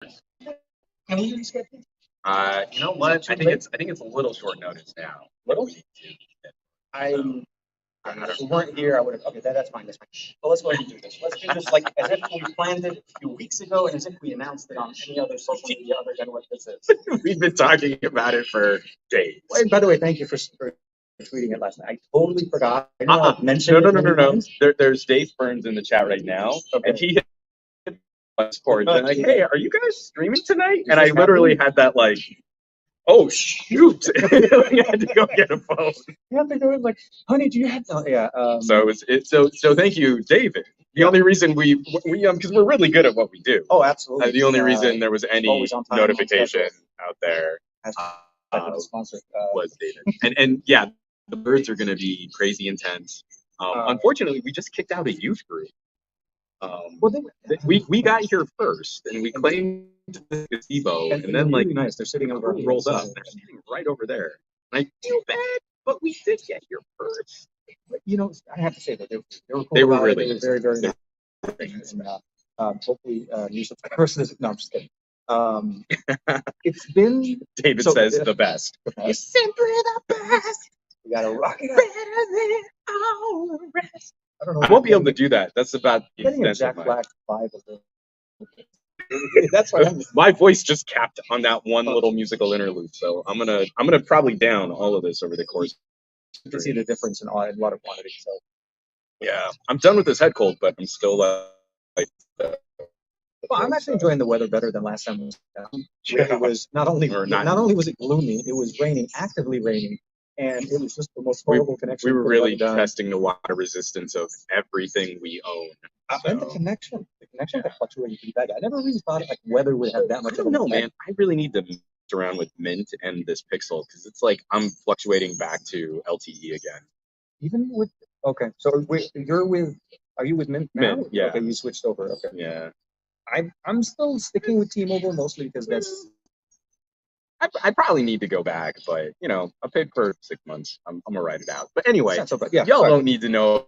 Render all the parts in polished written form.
Can we reschedule? You know what? I think it's a little short notice now. Little? If we weren't here, I would have. Okay, that's fine. That's fine. But let's go ahead and do this. Let's do this like as if we planned it a few weeks ago, and as if we announced it on any other social media other than what this is. We've been talking about it for days. And by the way, thank you for tweeting it last night. I totally forgot. I know I mentioned No. There's Dave Burns in the chat right now, and he hit Discord and like, "Hey, are you guys streaming tonight?" And I literally had that like, "Oh shoot!" We had to go get a phone. You have to go like, "Honey, do you have?" Oh, yeah. So thank you, David. The only reason we because we're really good at what we do. Oh, absolutely. The only reason there was any notification out there was David. And yeah, the birds are going to be crazy intense. Unfortunately, we just kicked out a youth group. We got here first, and we claimed the gazebo, and then like nice. They're sitting over rolled up. They're sitting right over there. And I feel bad, but we did get here first. But, you know, I have to say that they were cool. They were really they were very, very nice. And, hopefully, new subscribers. No, I'm just kidding. It's been. David says the best. It's simply the best. You gotta rock it better than all the rest. I don't know. I won't be able to do that. That's about the extent of Jack Black vibe of it. That's why my voice just capped on that one little musical interlude. So I'm gonna probably down all of this over the course. You can see the difference in a lot of quantity. So yeah, I'm done with this head cold, but I'm still like. Well, I'm actually enjoying the weather better than last time. It was not only was it gloomy, it was raining, actively raining. And it was just the most horrible connection. We were really testing the water resistance of everything we own. And the connection could fluctuate pretty bad. I never really thought like weather would have that much. I don't know, man. I really need to mess around with Mint and this Pixel because it's like I'm fluctuating back to LTE again. Even with so are you with Mint now? Mint, yeah. Okay, you switched over. Okay. Yeah. I'm still sticking with T-Mobile mostly because that's. I probably need to go back, but you know, I paid for 6 months. I'm gonna ride it out. But anyway, y'all don't need to know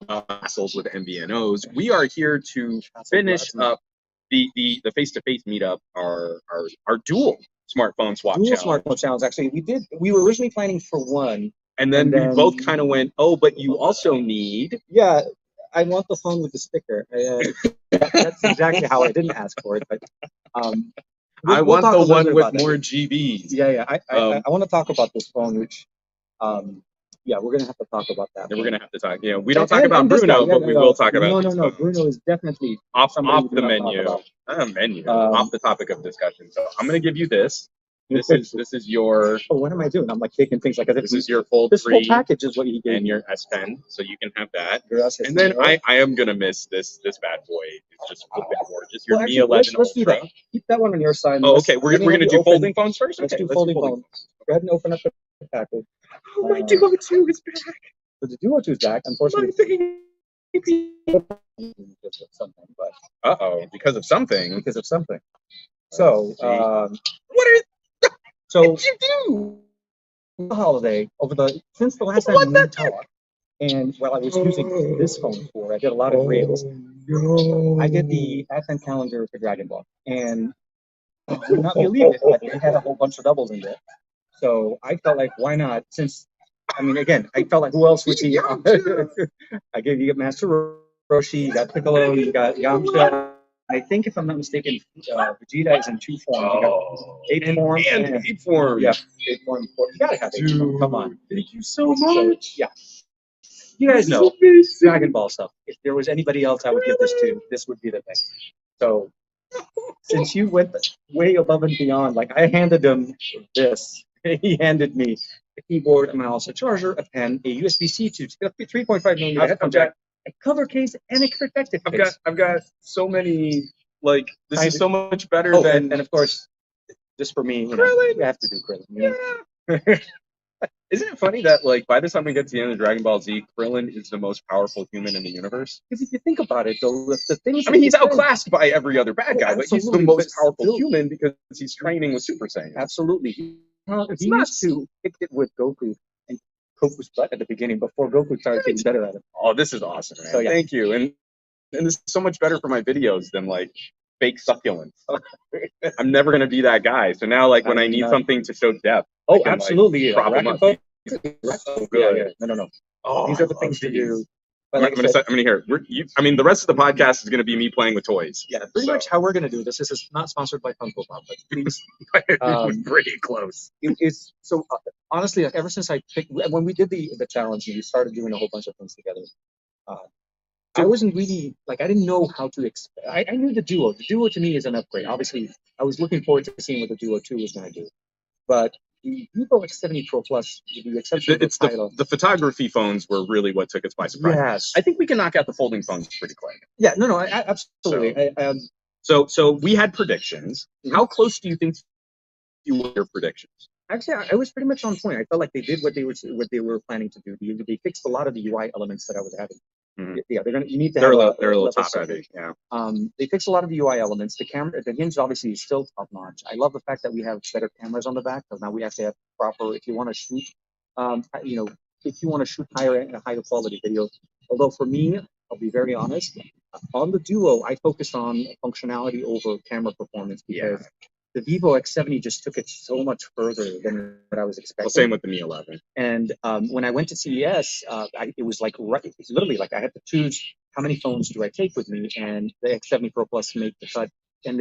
hassles with MVNOs. We are here to finish up the face-to-face meetup, our dual smartphone swap challenge. Smartphone challenge. Actually, we were originally planning for one, and then we both kind of went, oh, but you also need. Yeah, I want the phone with the sticker. That's exactly how I didn't ask for it, but. I want the one with more GBs. Yeah. I want to talk about this phone, which, we're gonna have to talk about that. We're gonna have to talk. Yeah, we don't talk about Bruno, but we will talk about. No. Bruno is definitely off the menu. Off the topic of discussion. So I'm gonna give you this. This is your. Oh, what am I doing? I'm like taking things like this is your Fold 3. This whole package is what you gave. And your S Pen, so you can have that. And then I am gonna miss this bad boy. It's just flipping gorgeous. Your Mi 11 let's do that. Keep that one on your side. Oh, okay. We're gonna do folding phones first. Let's do folding phones. Go ahead and open up the package. Oh, my Duo 2 is back. So the Duo 2 is back. Unfortunately. Because of something. Because of something. So, what did you do? The holiday since the last time we talked, and while I was using this phone I did a lot of reels. I did the advent calendar for Dragon Ball, and you would not believe it, but it had a whole bunch of doubles in it. So I felt like, why not? I felt like, who else would see? I gave you Master Roshi, you got Piccolo, you got Yamcha. I think, if I'm not mistaken, Vegeta is in 2 forms. You got 8 forms. And 8 forms. Yeah, 8 forms. You gotta have 8 forms. Come on. Thank you so much. Yeah. You guys know Dragon Ball stuff. If there was anybody else I would give this to, this would be the thing. So, since you went way above and beyond, like I handed him this. He handed me a keyboard, a mouse, a charger, a pen, a USB-C to 3.5 millimeter headphone jack, a cover case, and a protective case. I've got so many, like, this is so much better than... And of course, just for me, you have to do Krillin. Yeah. Isn't it funny that, like, by the time we get to the end of Dragon Ball Z, Krillin is the most powerful human in the universe? Because if you think about it, though, the things... he's outclassed by every other bad guy, but he's the most powerful human because he's training with Super Saiyan. Absolutely. He used to pick it with Goku and Goku's butt at the beginning before Goku started getting better at it. Oh, this is awesome, man. So, yeah. Thank you. And this is so much better for my videos than, like, fake succulence. I'm never gonna be that guy. So now, like when I need something to show depth, oh, I can, absolutely, like, prop 'em up. So good. Yeah. No. Oh, these are the things to do. But I'm gonna hear. I mean, the rest of the podcast is gonna be me playing with toys. Yeah, pretty much how we're gonna do this. This is not sponsored by Funko Pop, but please. Pretty close. It's so honestly, like ever since I picked when we did the challenge, we started doing a whole bunch of things together. I wasn't really like I didn't know how to expect. I knew the Duo. The Duo to me is an upgrade. Obviously, I was looking forward to seeing what the Duo 2 was going to do. But the Vivo X70 Pro Plus, with the exception of the title, the photography phones were really what took us by surprise. Yes, I think we can knock out the folding phones pretty quick. Yeah, no, absolutely. So we had predictions. How close do you think you were your predictions? Actually, I was pretty much on point. I felt like they did what they were planning to do. They fixed a lot of the UI elements that I was having. Mm-hmm. Yeah, you need to they're have a little top heavy. Yeah. They fixed a lot of the UI elements. The hinge obviously is still top notch. I love the fact that we have better cameras on the back because now we actually have proper. If you want to shoot, if you want to shoot higher quality video. Although for me, I'll be very honest, on the Duo, I focused on functionality over camera performance because the Vivo X70 just took it so much further than what I was expecting. Well, same with the Mi 11. And when I went to CES, it was literally like I had to choose how many phones do I take with me, and the X70 Pro Plus made the cut. And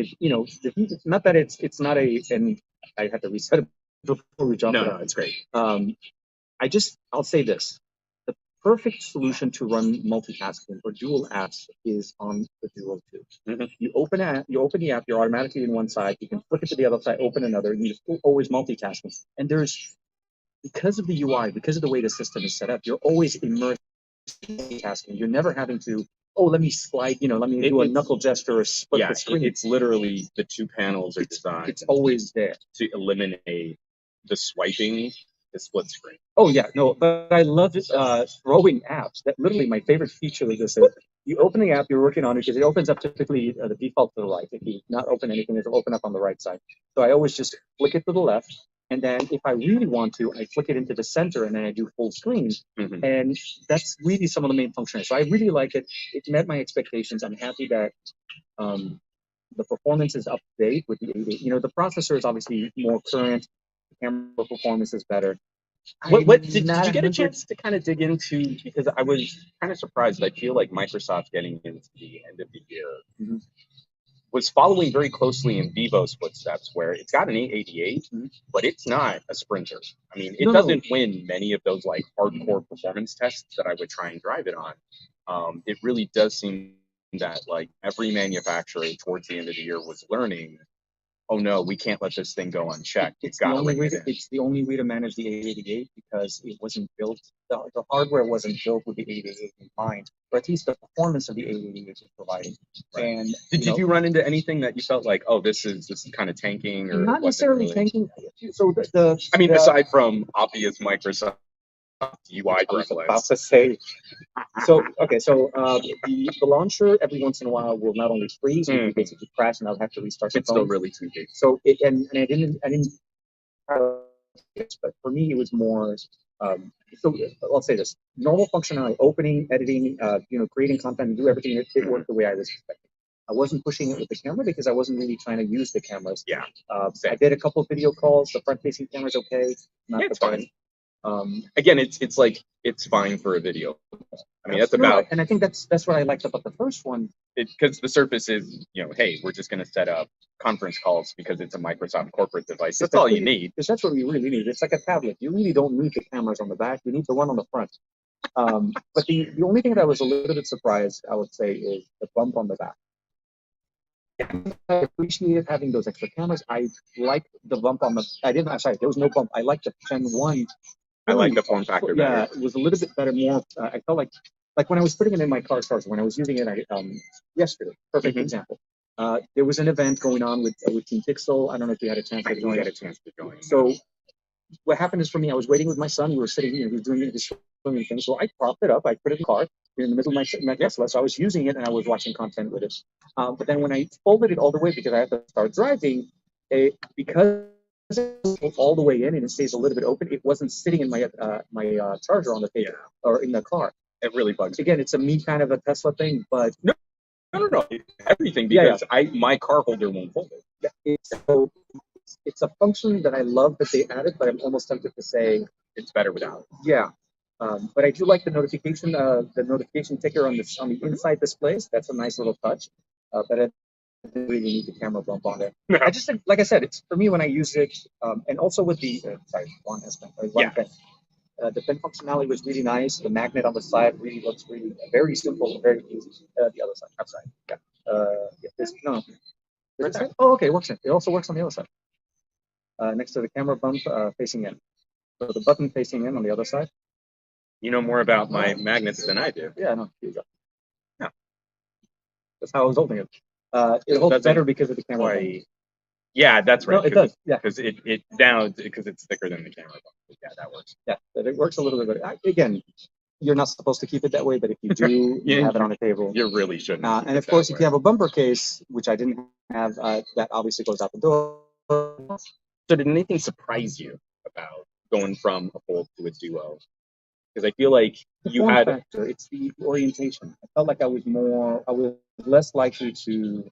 not that it's not and I had to reset it before we jump. No, it's great. I'll say this. The perfect solution to run multitasking or dual apps is on the Duo 2. Mm-hmm. You open the app, you're automatically in one side. You can flip it to the other side, open another, and you're always multitasking. And because of the UI, because of the way the system is set up, you're always immersed in multitasking. You're never having to, let me slide, let me do a knuckle gesture or split the screen. It's literally the two panels are designed. It's always there to eliminate the swiping, the split screen. Oh yeah, no, but I love throwing apps. That literally my favorite feature of this is you open the app you're working on it because it opens up typically the default to the right. If you not open anything, it'll open up on the right side. So I always just flick it to the left, and then if I really want to, I flick it into the center, and then I do full screen. Mm-hmm. And that's really some of the main functions. So I really like it. It met my expectations. I'm happy that the performance is up to date with the 88. The processor is obviously more current. The camera performance is better. What did you get a chance to kind of dig into? Because I was kind of surprised. I feel like Microsoft getting into the end of the year was following very closely in Vivo's footsteps, where it's got an 888, but it's not a sprinter. I mean, it doesn't win many of those like hardcore performance tests that I would try and drive it on. It really does seem that like every manufacturer towards the end of the year was learning, oh no, we can't let this thing go unchecked. It's the only way to manage the 888 because it wasn't built. The hardware wasn't built with the 888 in mind, or at least the performance of the 888 is providing. Right. And did you run into anything that you felt like, oh, this is kind of tanking, or not necessarily tanking? So aside from obvious Microsoft UI gremlins. About to say. So the launcher every once in a while will not only freeze, it will basically crash, and I'll have to restart. It's still really tweaky. So and I didn't. But for me, it was more. So I'll say this: normal functionality, opening, editing, creating content, and do everything. It worked the way I was expecting. I wasn't pushing it with the camera because I wasn't really trying to use the cameras. Yeah. I did a couple of video calls. The front-facing camera's okay. It's fine. Again, it's fine for a video. I mean, that's about. And I think that's what I liked about the first one. Because the Surface is, hey, we're just going to set up conference calls because it's a Microsoft corporate device. That's all you need. Because that's what we really need. It's like a tablet. You really don't need the cameras on the back. You need the one on the front. But the only thing that I was a little bit surprised, I would say, is the bump on the back. I appreciated having those extra cameras. I liked the bump on the. I'm sorry, there was no bump. I liked the Gen 1. I like the form factor better. Yeah, it was a little bit better. More. I felt like when I was putting it in my car charger, when I was using it yesterday. Perfect example. There was an event going on with Team Pixel. I don't know if you had a chance to join. I had a chance to join. So what happened is for me, I was waiting with my son. We were sitting here. He was doing his swimming thing. So I propped it up. I put it in the car in the middle of my Tesla. So I was using it and I was watching content with it. But then when I folded it all the way because I had to start driving, because all the way in and it stays a little bit open, it wasn't sitting in my charger on the table or in the car. It really bugs me. Again, it's a me kind of a Tesla thing, but No. Everything, because my car holder won't hold it. Yeah, it's a function that I love that they added, but I'm almost tempted to say it's better without. Yeah, but I do like the notification ticker on the inside displays. That's a nice little touch. But I didn't really need the camera bump on it. I just think, like I said, it's for me when I use it, and also with the Juan has been the pen functionality was really nice. The magnet on the side really looks really very simple, very easy. The other side, outside. Yeah. No. Oh, okay. It works. It also works on the other side. Next to the camera bump facing in. So the button facing in on the other side. You know more about my magnets than I do. Yeah, no. Here you go. Yeah. That's how I was holding it. It holds better because of the camera bump. Yeah, that's right. No, it does. Yeah, because it now because it's thicker than the camera bump. Yeah, that works. Yeah, but it works a little bit better. Again, you're not supposed to keep it that way, but if you do, you have it on a table. You really shouldn't. And of course, if you have a bumper case, which I didn't have, that obviously goes out the door. So did anything surprise you about going from a Fold to a Duo? Because I feel like you had factor. It's the orientation. I felt like I was less likely to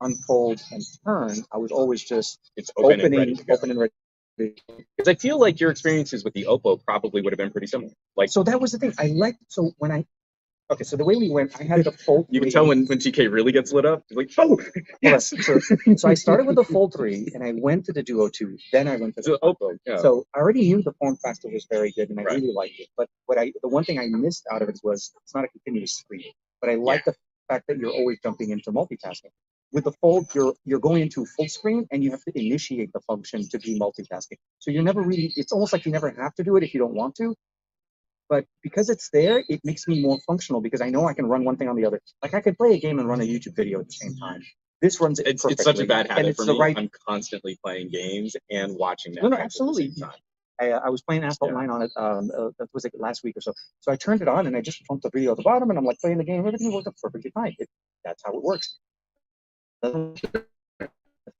unfold and turn. I was always just open and ready. Because I feel like your experiences with the Oppo probably would have been pretty similar. So that was the thing. So the way we went, I had the Fold 3. You can tell when TK really gets lit up. He's like, oh, yes. So I started with the Fold 3, and I went to the Duo 2. Then I went to the Oppo. Yeah. So I already knew the form factor was very good, and I really liked it. But the one thing I missed out of it was it's not a continuous screen. But I like the fact that you're always jumping into multitasking. With the Fold, you're going into full screen, and you have to initiate the function to be multitasking. So you're never really. It's almost like you never have to do it if you don't want to. But because it's there, it makes me more functional because I know I can run one thing on the other. Like I could play a game and run a YouTube video at the same time. This runs it perfectly. It's such a bad habit for me. I'm constantly playing games and watching that. No, absolutely. I was playing Asphalt 9 on it. That was like last week or so. So I turned it on and I just pumped the video at the bottom and I'm like playing the game. Everything worked out perfectly fine. That's how it works. The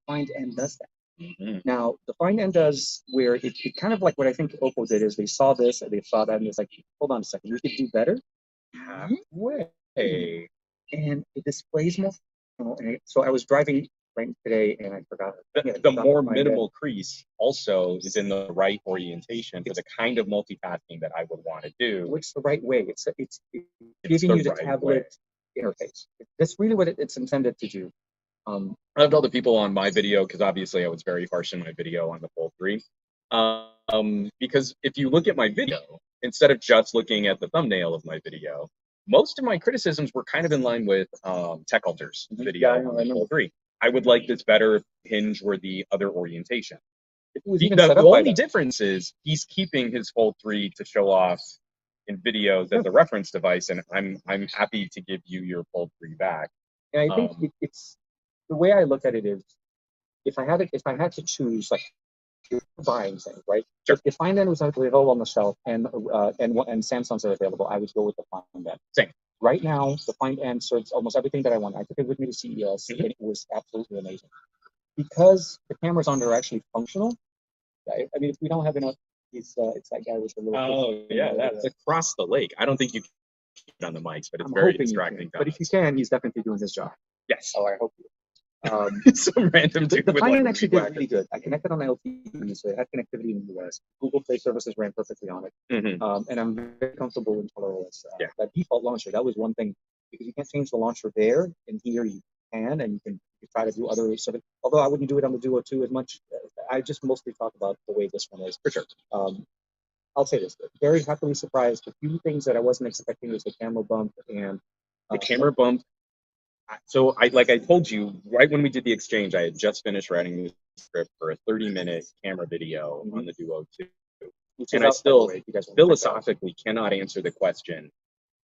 Find N does that. Mm-hmm. Now, the Find N does where it kind of like what I think Oppo did is they saw this and they saw that and it's like, hold on a second, we could do better. Halfway. And it displays more. So I was driving today and I forgot. The more minimal crease also is in the right orientation for the kind of multitasking that I would want to do. Which the right way. It's giving you the tablet interface. That's really what it's intended to do. I loved all the people on my video because obviously I was very harsh in my video on the Fold 3. Because if you look at my video, instead of just looking at the thumbnail of my video, most of my criticisms were kind of in line with Tech Alter's video on the Fold 3. I would like this better if Hinge were the other orientation. The only difference is he's keeping his Fold 3 to show off in videos as a reference device, and I'm happy to give you your Fold 3 back. And I think it's the way I look at it is, if I had to choose, like, buying things, right? Sure. If Find N was available on the shelf and Samsung's are available, I would go with the Find N. Same. Right now, the Find N serves almost everything that I want. I took it with me to CES, and it was absolutely amazing. Because the cameras on there are actually functional. I mean, if we don't have enough, it's that guy with the little. Oh yeah, that's across the lake. I don't think you can keep it on the mics, but it's very distracting. But if you can, he's definitely doing his job. Yes. Oh, I hope you. Some random dude. The Find N actually did really good. I connected on LTE, so it had connectivity in the US. Google Play services ran perfectly on it. Mm-hmm. And I'm very comfortable in ColorOS. That default launcher, that was one thing, because you can't change the launcher there, and here you can, and you can try to do other sort of, although I wouldn't do it on the Duo 2 as much. I just mostly talk about the way this one is. For sure. I'll say this, very happily surprised. A few things that I wasn't expecting was the camera bump and the camera bump. So like I told you, right when we did the exchange, I had just finished writing the script for a 30-minute camera video on the Duo 2. And I still philosophically cannot answer the question,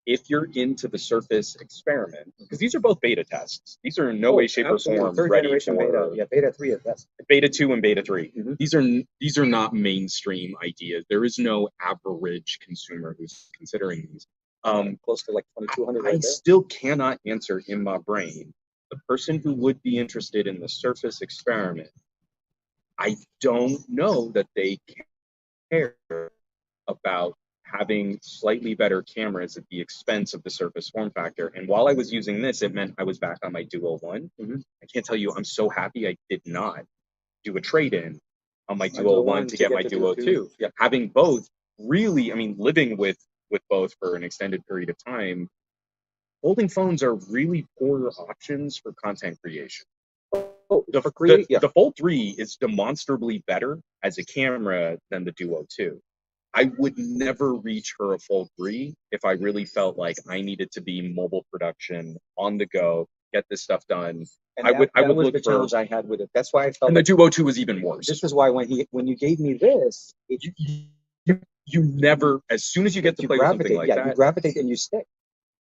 if you're into the Surface experiment, because these are both beta tests. These are in no way, shape, or form ready for beta. Yeah, beta 3 at best. Beta 2 and beta 3. Mm-hmm. These are not mainstream ideas. There is no average consumer who's considering these. Close to like 2,200. I still cannot answer in my brain the person who would be interested in the Surface experiment. I don't know that they care about having slightly better cameras at the expense of the Surface form factor. And while I was using this, it meant I was back on my Duo 1. I can't tell you, I'm so happy I did not do a trade-in on my Duo 1 to get my Duo 2. Yeah. Having both really, I mean, living with both for an extended period of time, folding phones are really poor options for content creation. The Fold 3 is demonstrably better as a camera than the Duo 2. I would never reach for a Fold 3 if I really felt like I needed to be mobile production, on the go, get this stuff done. And that was the challenge I had with it. That's why I felt. And the Duo 2 was even worse. This is why when you gave me this, you never, as soon as you get to play with something like that, you gravitate and you stick.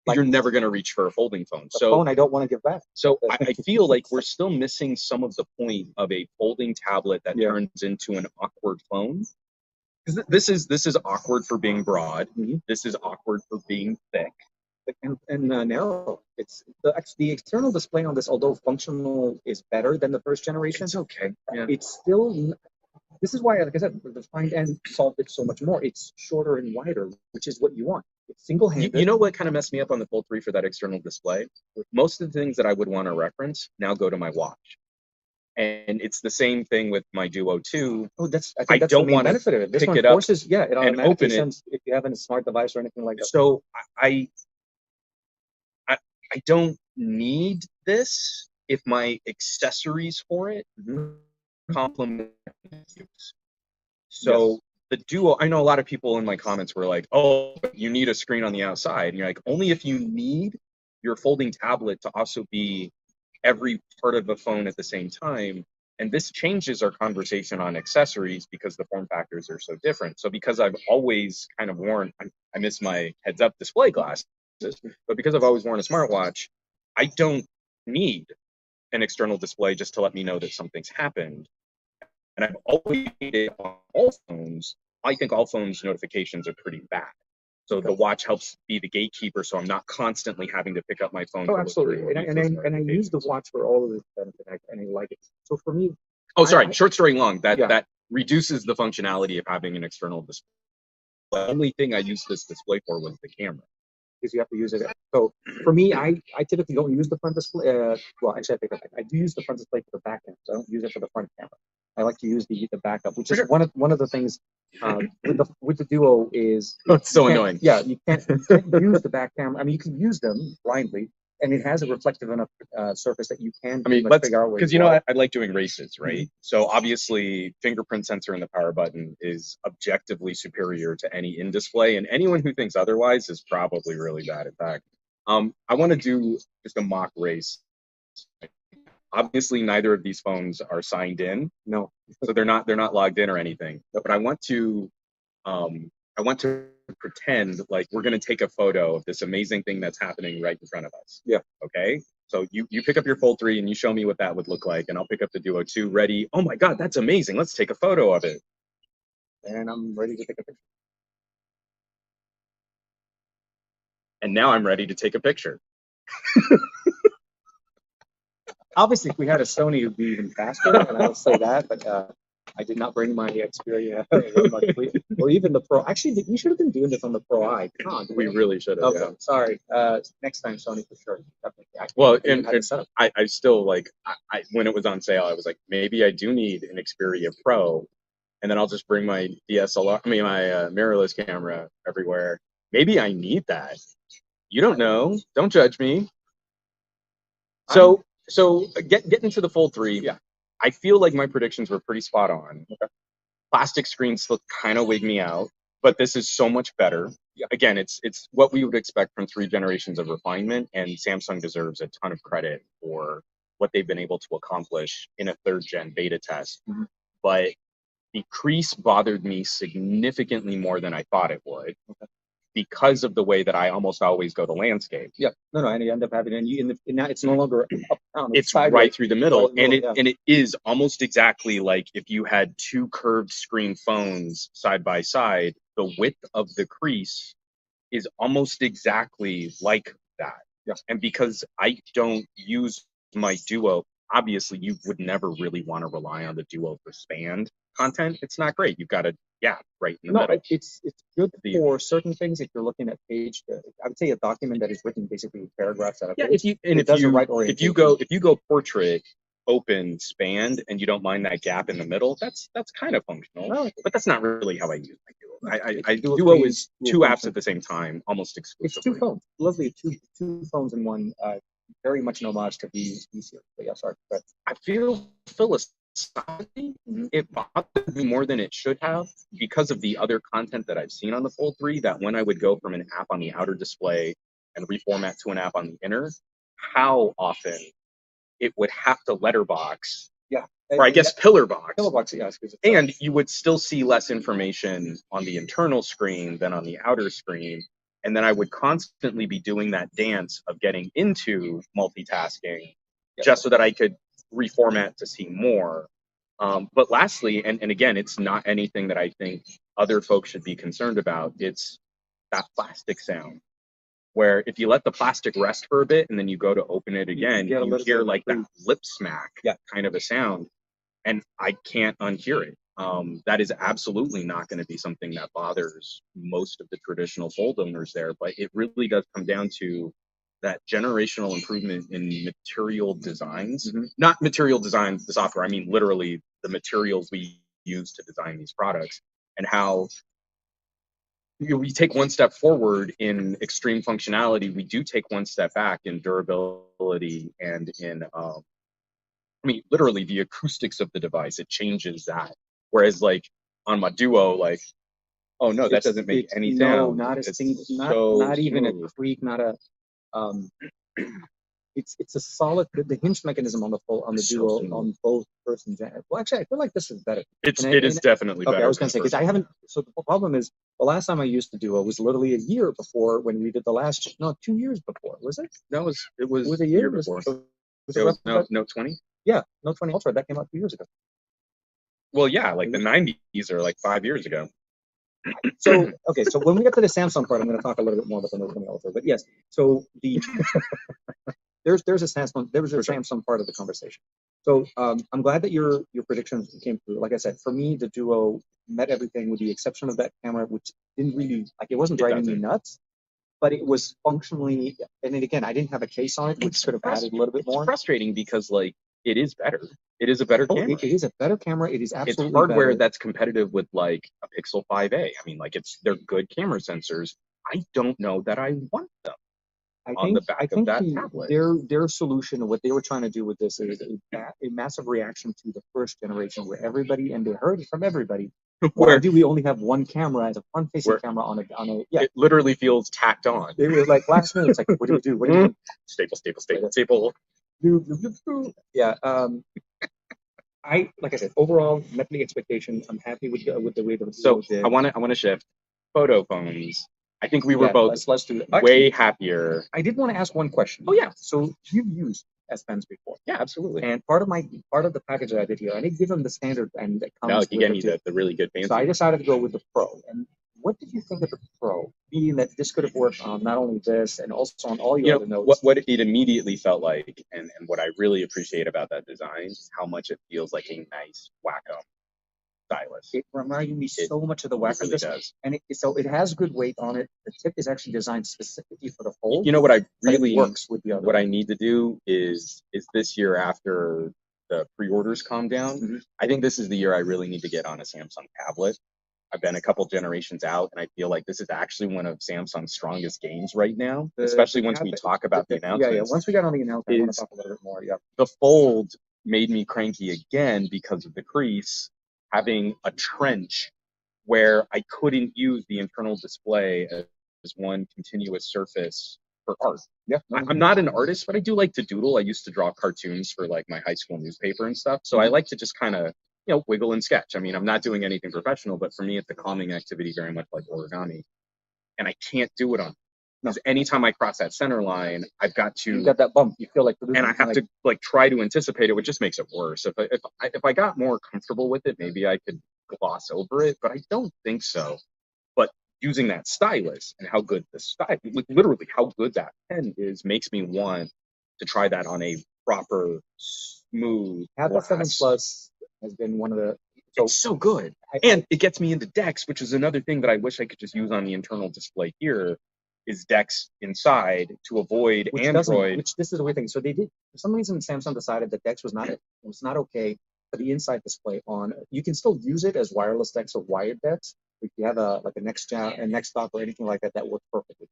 Like, you're never going to reach for a folding phone. Phone I don't want to give back. So I feel like we're still missing some of the point of a folding tablet that turns into an awkward phone. Because this is awkward for being broad. This is awkward for being thick. And narrow. It's the external display on this, although functional, is better than the first generation. It's okay. Yeah. It's still. This is why, like I said, the find end solved it so much more. It's shorter and wider, which is what you want. It's single-handed. You know what kind of messed me up on the Fold 3 for that external display? Most of the things that I would want to reference now go to my watch. And it's the same thing with my Duo 2. Oh, I don't want to benefit of it. This one forces, it automatically sends if you have a smart device or anything like that. So I don't need this if my accessories for it complement use. So the Duo, I know a lot of people in my comments were like, oh, you need a screen on the outside. And you're like, only if you need your folding tablet to also be every part of the phone at the same time. And this changes our conversation on accessories because the form factors are so different. So because I've always kind of worn, I miss my heads-up display glasses, but because I've always worn a smartwatch, I don't need an external display just to let me know that something's happened. And I've always needed on all phones. I think all phones notifications are pretty bad. So the watch helps be the gatekeeper, so I'm not constantly having to pick up my phone. Oh, absolutely. And I use the watch for all of this benefit, and I like it. So for me... Oh, sorry. Short story long. That reduces the functionality of having an external display. The only thing I used this display for was the camera. Because you have to use it. So for me, I typically don't use the front display. Well, actually, I take it back. I do use the front display for the back end. So I don't use it for the front camera. I like to use the backup, which is one of the things with the Duo is it's so annoying. Yeah, you can't use the back camera. I mean, you can use them blindly, and it has a reflective enough surface that you can. I mean, because I like doing races, right? So obviously, fingerprint sensor in the power button is objectively superior to any in display, and anyone who thinks otherwise is probably really bad at that. I want to do just a mock race. Obviously, neither of these phones are signed in. No, so they're not logged in or anything. But I want to pretend like we're going to take a photo of this amazing thing that's happening right in front of us. Yeah. Okay. So you pick up your Fold 3 and you show me what that would look like, and I'll pick up the Duo 2. Ready? Oh my God, that's amazing. Let's take a photo of it. And I'm ready to take a picture. And now I'm ready to take a picture. Obviously, if we had a Sony, it would be even faster, and I will say that, but I did not bring my Xperia or even the Pro. Actually, we should have been doing this on the Pro I. We really should have. Okay, yeah. Sorry. Next time, Sony, for sure. Well, and I still, like, when it was on sale, I was like, maybe I do need an Xperia Pro, and then I'll just bring my DSLR, my mirrorless camera everywhere. Maybe I need that. You don't know. Don't judge me. So getting to the Fold 3, I feel like my predictions were pretty spot on. Okay. Plastic screens still kind of wig me out, but this is so much better. Yeah. Again, it's what we would expect from 3 generations of refinement, and Samsung deserves a ton of credit for what they've been able to accomplish in a 3rd-gen beta test. But the crease bothered me significantly more than I thought it would. Okay. Because of the way that I almost always go to landscape. Yeah, no, and you end up having now it's no longer up down. It's right through the middle, and it is almost exactly like if you had 2 curved screen phones side by side. The width of the crease is almost exactly like that. Yeah. And because I don't use my Duo, obviously you would never really want to rely on the Duo for spanned content. It's not great. You've got a gap right in the middle. It's good for certain things. If you're looking at page, I would say a document that is written basically paragraphs at a page. If you go portrait, open, spanned, and you don't mind that gap in the middle, that's kind of functional. No, but that's not really how I use my Duo. Duo is two apps at the same time, almost exclusively. It's two phones. Lovely, two phones in one. Very much an homage to be easier. But yeah, sorry. But I feel philosophically, it bothered me more than it should have because of the other content that I've seen on the Fold 3, that when I would go from an app on the outer display and reformat to an app on the inner, how often it would have to letterbox. Yeah. Or I guess pillar box. Pillar box, yes. And you would still see less information on the internal screen than on the outer screen. And then I would constantly be doing that dance of getting into multitasking just so that I could reformat to see more. But lastly, and again, it's not anything that I think other folks should be concerned about. It's that plastic sound, where if you let the plastic rest for a bit and then you go to open it again, you hear like that lip smack kind of a sound, and I can't unhear it. That is absolutely not going to be something that bothers most of the traditional Fold owners there, but it really does come down to that generational improvement in material designs. Not material design, the software, I mean literally the materials we use to design these products, and how we take one step forward in extreme functionality, we do take one step back in durability and in literally the acoustics of the device. It changes that. Whereas like on my Duo, like, oh no, that doesn't make any sound. No, not a single, not even a creak, not a it's a solid. The hinge mechanism on the Duo on both persons. Well, actually, I feel like this is better. It is definitely better. I was going to say, because I haven't. So the problem is, the last time I used the Duo was literally a year before when we did the last. No, 2 years before. Was it? No, it was a year before. It was Note 20. Yeah, Note 20 Ultra. That came out 2 years ago. Well, yeah, like the 90s are like 5 years ago. So okay, so when we get to the Samsung part, I'm going to talk a little bit more about the Note 20 Ultra. But yes, so there's a Samsung part of the conversation. So I'm glad that your predictions came through. Like I said, for me, the Duo met everything with the exception of that camera, which didn't really it wasn't driving me nuts, but it was functionally. And then again, I didn't have a case on it, which could have added a little bit more. It's frustrating because like it is better. It is a better camera. It is a better camera. It is absolutely it's hardware better. That's competitive with like a Pixel 5a. I mean, like they're good camera sensors. I don't know that I want them. I think their solution, what they were trying to do with this, is a massive reaction to the first generation, where everybody, and they heard it from everybody. Why do we only have one camera as a front-facing camera on a? Yeah, it literally feels tacked on. They were like last minute. It's like, what do we do? What do we do? Staple. Yeah. Like I said, overall met the expectation. I'm happy with the way the. So I want to shift photo phones. I think we were both let's do way happier. I did want to ask one question. Oh yeah. So you've used S Pens before? Yeah, absolutely. And part of the package that I did here, I didn't give them the standard and that comes. No, you gave me the really good fancy. So I decided to go with the Pro. And what did you think of the Pro? Meaning that this could have worked on not only this and also on all your other notes. What it immediately felt like, and what I really appreciate about that design is how much it feels like a nice Wacom stylus. It reminded me so much of the Wacom. It really does. And it has good weight on it. The tip is actually designed specifically for the Fold. You know what I really works with the other. What I need to do is this year, after the pre-orders calm down, I think this is the year I really need to get on a Samsung tablet. I've been a couple generations out, and I feel like this is actually one of Samsung's strongest games right now, especially once we talk about the announcements. Yeah. Once we got on the announcement, I want to talk a little bit more. Yeah. The Fold made me cranky again because of the crease having a trench where I couldn't use the internal display as one continuous surface for art. Yeah. I'm not an artist, but I do like to doodle. I used to draw cartoons for like my high school newspaper and stuff. So I like to just kind of wiggle and sketch. I mean, I'm not doing anything professional, but for me, it's a calming activity, very much like origami. And I can't do it on, because anytime I cross that center line, I've got to. You got that bump. You feel like. And I have to like try to anticipate it, which just makes it worse. If I got more comfortable with it, maybe I could gloss over it, but I don't think so. But using that stylus and how good literally how good that pen is, makes me want to try that on a proper smooth. Atlas 7 Plus has been one of the. It's so good, and it gets me into DeX, which is another thing that I wish I could just use on the internal display here. Is DeX inside to avoid Android? Which this is the weird thing. So they did, for some reason, Samsung decided that DeX was not okay for the inside display on. You can still use it as wireless DeX or wired DeX. If you have a next dock or anything like that, that works perfectly.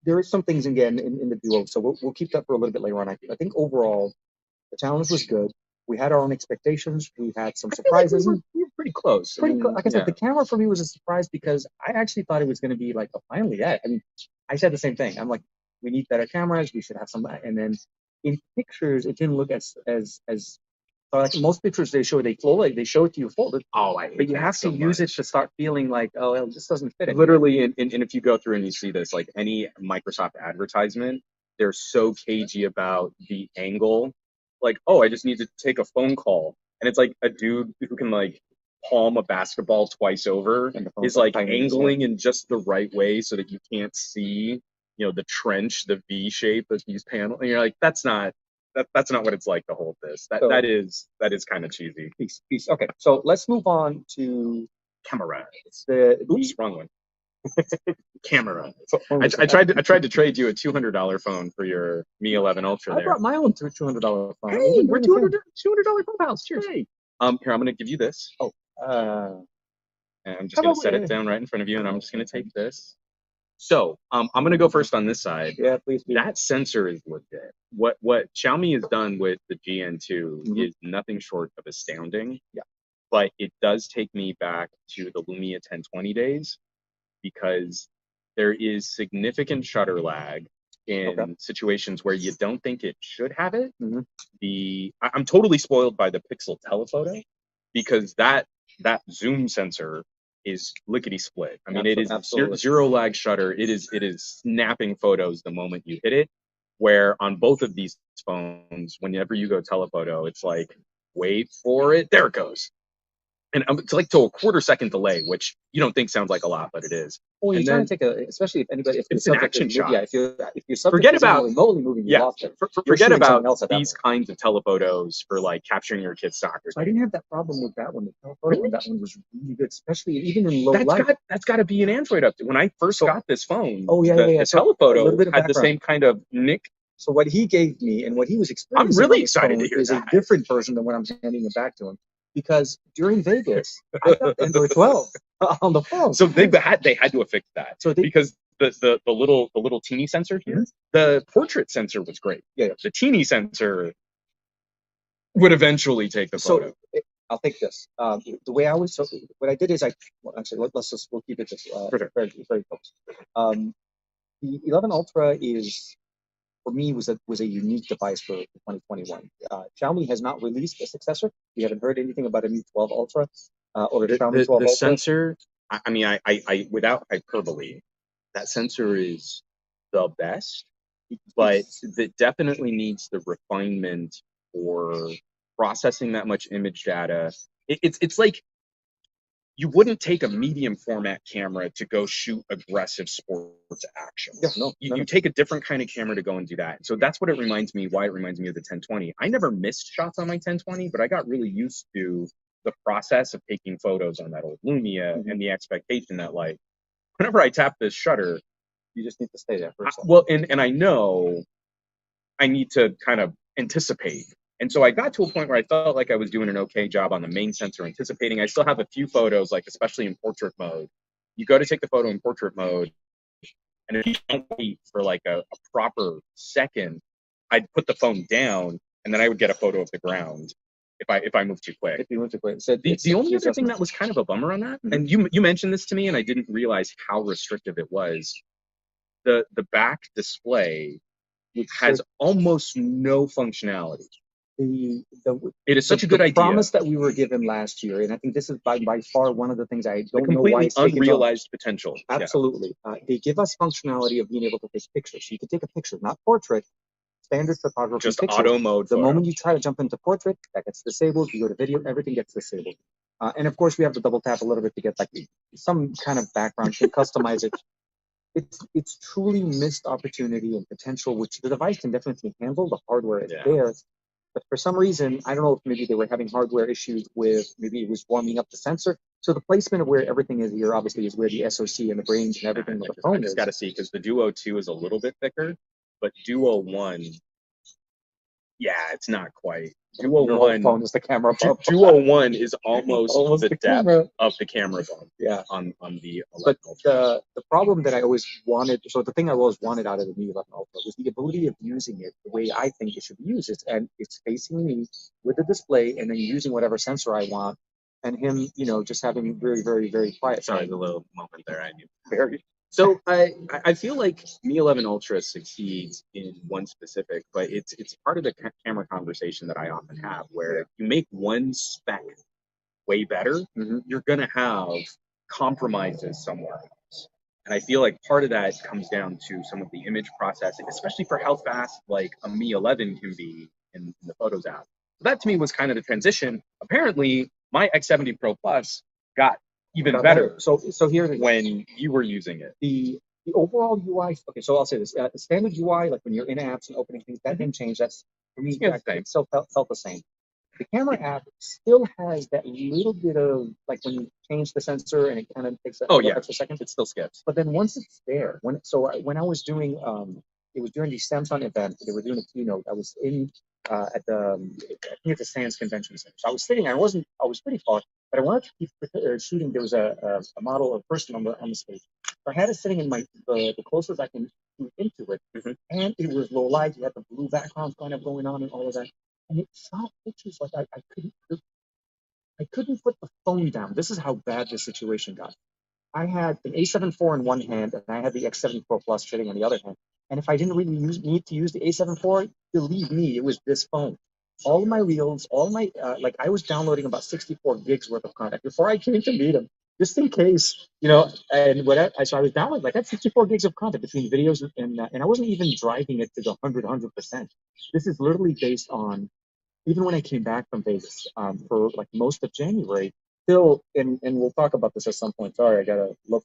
There is some things again in the Duo, so we'll keep that for a little bit later on. I think overall the challenge was good. We had our own expectations. We had some surprises. Like we were pretty close. Like I said, the camera for me was a surprise because I actually thought it was going to be like, finally, yeah. I mean, I said the same thing. I'm like, we need better cameras. We should have some. And then in pictures, it didn't look as like most pictures they show it to you folded. Oh, but you have to use it to start feeling like, it just doesn't fit. Literally, and if you go through and you see this, like any Microsoft advertisement, they're so cagey about the angle. Like, I just need to take a phone call, and it's like a dude who can like palm a basketball twice over is like angling in just the right way so that you can't see, the trench, the V shape of these panels. And you're like, that's not what it's like to hold this. That is kind of cheesy. Peace. Okay, so let's move on to camera. Oops, wrong one. Camera. I tried to trade you a $200 phone for your Mi 11 Ultra. I brought my own $200 phone. Hey, we're $200 phone pals. Cheers. Hey. Here, I'm gonna give you this. And I'm just gonna set it down right in front of you, and I'm just gonna take this. So I'm gonna go first on this side. Yeah, please do. That sensor is legit. What Xiaomi has done with the GN2 is nothing short of astounding. Yeah. But it does take me back to the Lumia 1020 days, because there is significant shutter lag in situations where you don't think it should have it. I'm totally spoiled by the Pixel telephoto, because that zoom sensor is lickety split. I mean, it is zero lag shutter. It is snapping photos the moment you hit it. Where on both of these phones, whenever you go telephoto, it's like, wait for it. There it goes. And it's like to a quarter-second delay, which you don't think sounds like a lot, but it is. Well, you're trying to take especially if it's an action shot. Yeah, if your subject forget about remotely moving, you lost it. Forget about these kinds of telephotos for like capturing your kid's soccer. So I didn't have that problem with that one. The telephoto on that one was really good, especially even in low light. That's got to be an Android update. When I first got this phone, the telephoto had the same kind of nick. So what he gave me and what he was experiencing, I'm really excited to hear is a different version than what I'm handing it back to him. Because during Vegas, I got Android 12 on the phone. So they had to have fixed that. Because the little teeny sensor here, the portrait sensor was great. Yeah. The teeny sensor would eventually take the photo. So I'll take this. The way I was, what I did is we'll keep it just very close. The 11 Ultra is, for me, was a unique device for 2021. Xiaomi has not released a successor. We haven't heard anything about a new 12 Ultra or the Xiaomi 12 Ultra. The sensor, I mean, I without hyperbole, that sensor is the best, but it definitely needs the refinement for processing that much image data. It's like, you wouldn't take a medium format camera to go shoot aggressive sports action. Yeah, no. You take a different kind of camera to go and do that. So that's what it reminds me, why it reminds me of the 1020. I never missed shots on my 1020, but I got really used to the process of taking photos on that old Lumia and the expectation that, like, whenever I tap this shutter, you just need to stay there for a second. Well, and I know I need to kind of anticipate. And so I got to a point where I felt like I was doing an okay job on the main sensor anticipating. I still have a few photos, like especially in portrait mode. You go to take the photo in portrait mode, and if you don't wait for like a proper second, I'd put the phone down, and then I would get a photo of the ground if I move too quick. If you move too quick. So the only other thing that was kind of a bummer on that, and you mentioned this to me, and I didn't realize how restrictive it was. The back display has almost no functionality. It is such a good idea. The promise that we were given last year, and I think this is by far one of the things I don't know why it's unrealized potential. Absolutely. They give us functionality of being able to take pictures. So you can take a picture, not portrait, standard photography just picture. Auto mode. The moment you try to jump into portrait, that gets disabled. You go to video, everything gets disabled. And of course, we have to double tap a little bit to get like some kind of background to customize it. It's truly missed opportunity and potential, which the device can definitely handle. The hardware is there. But for some reason, I don't know if maybe they were having hardware issues with, maybe it was warming up the sensor. So the placement of where everything is here obviously is where the SoC and the brains and everything of the phone is. I just got to see, because the Duo 2 is a little bit thicker, but Duo 1, yeah, it's not quite. Duo Your 1 phone is the camera bump. Duo 1 is almost the depth camera. of the camera bump. Yeah. On the 11 But Ultra. the problem that I always wanted, so the thing I always wanted out of the Mi 11 Ultra was the ability of using it the way I think it should be used. It's facing me with the display and then using whatever sensor I want, and him, just having very, very, very quiet. Sorry, the little moment there. I knew. Very. So I feel like Mi 11 Ultra succeeds in one specific, but it's part of the camera conversation that I often have, where you make one spec way better, you're gonna have compromises somewhere else. And I feel like part of that comes down to some of the image processing, especially for how fast like a Mi 11 can be in the Photos app. So that to me was kind of the transition. Apparently, my X70 Pro Plus got even better. So here's when you were using it. The overall UI. Okay, so I'll say this: the standard UI, like when you're in apps and opening things, that didn't change. That's for me. It still felt the same. The camera app still has that little bit of, like, when you change the sensor and it kind of takes extra second. It still skips. But then once it's there, when I was doing, it was during the Samsung event. They were doing a keynote. I was in at the, I think it's the Sands Convention Center. So I was sitting. I was pretty far, but I wanted to keep shooting. There was a model of person on the stage. So I had it sitting in the closest I can shoot into it, and it was low light. You had the blue background kind of going on and all of that. And it shot pictures like I couldn't put the phone down. This is how bad the situation got. I had an A7 IV in one hand, and I had the X7 Pro Plus sitting on the other hand. And if I didn't really need to use the A7 IV, believe me, it was this phone. All of my reels, all my like I was downloading about 64 gigs worth of content before I came to meet him, just in case, And so I was downloading like that 64 gigs of content between videos and I wasn't even driving it to the 100%. This is literally based on, even when I came back from Vegas for like most of January, still, and we'll talk about this at some point. Sorry, I gotta look.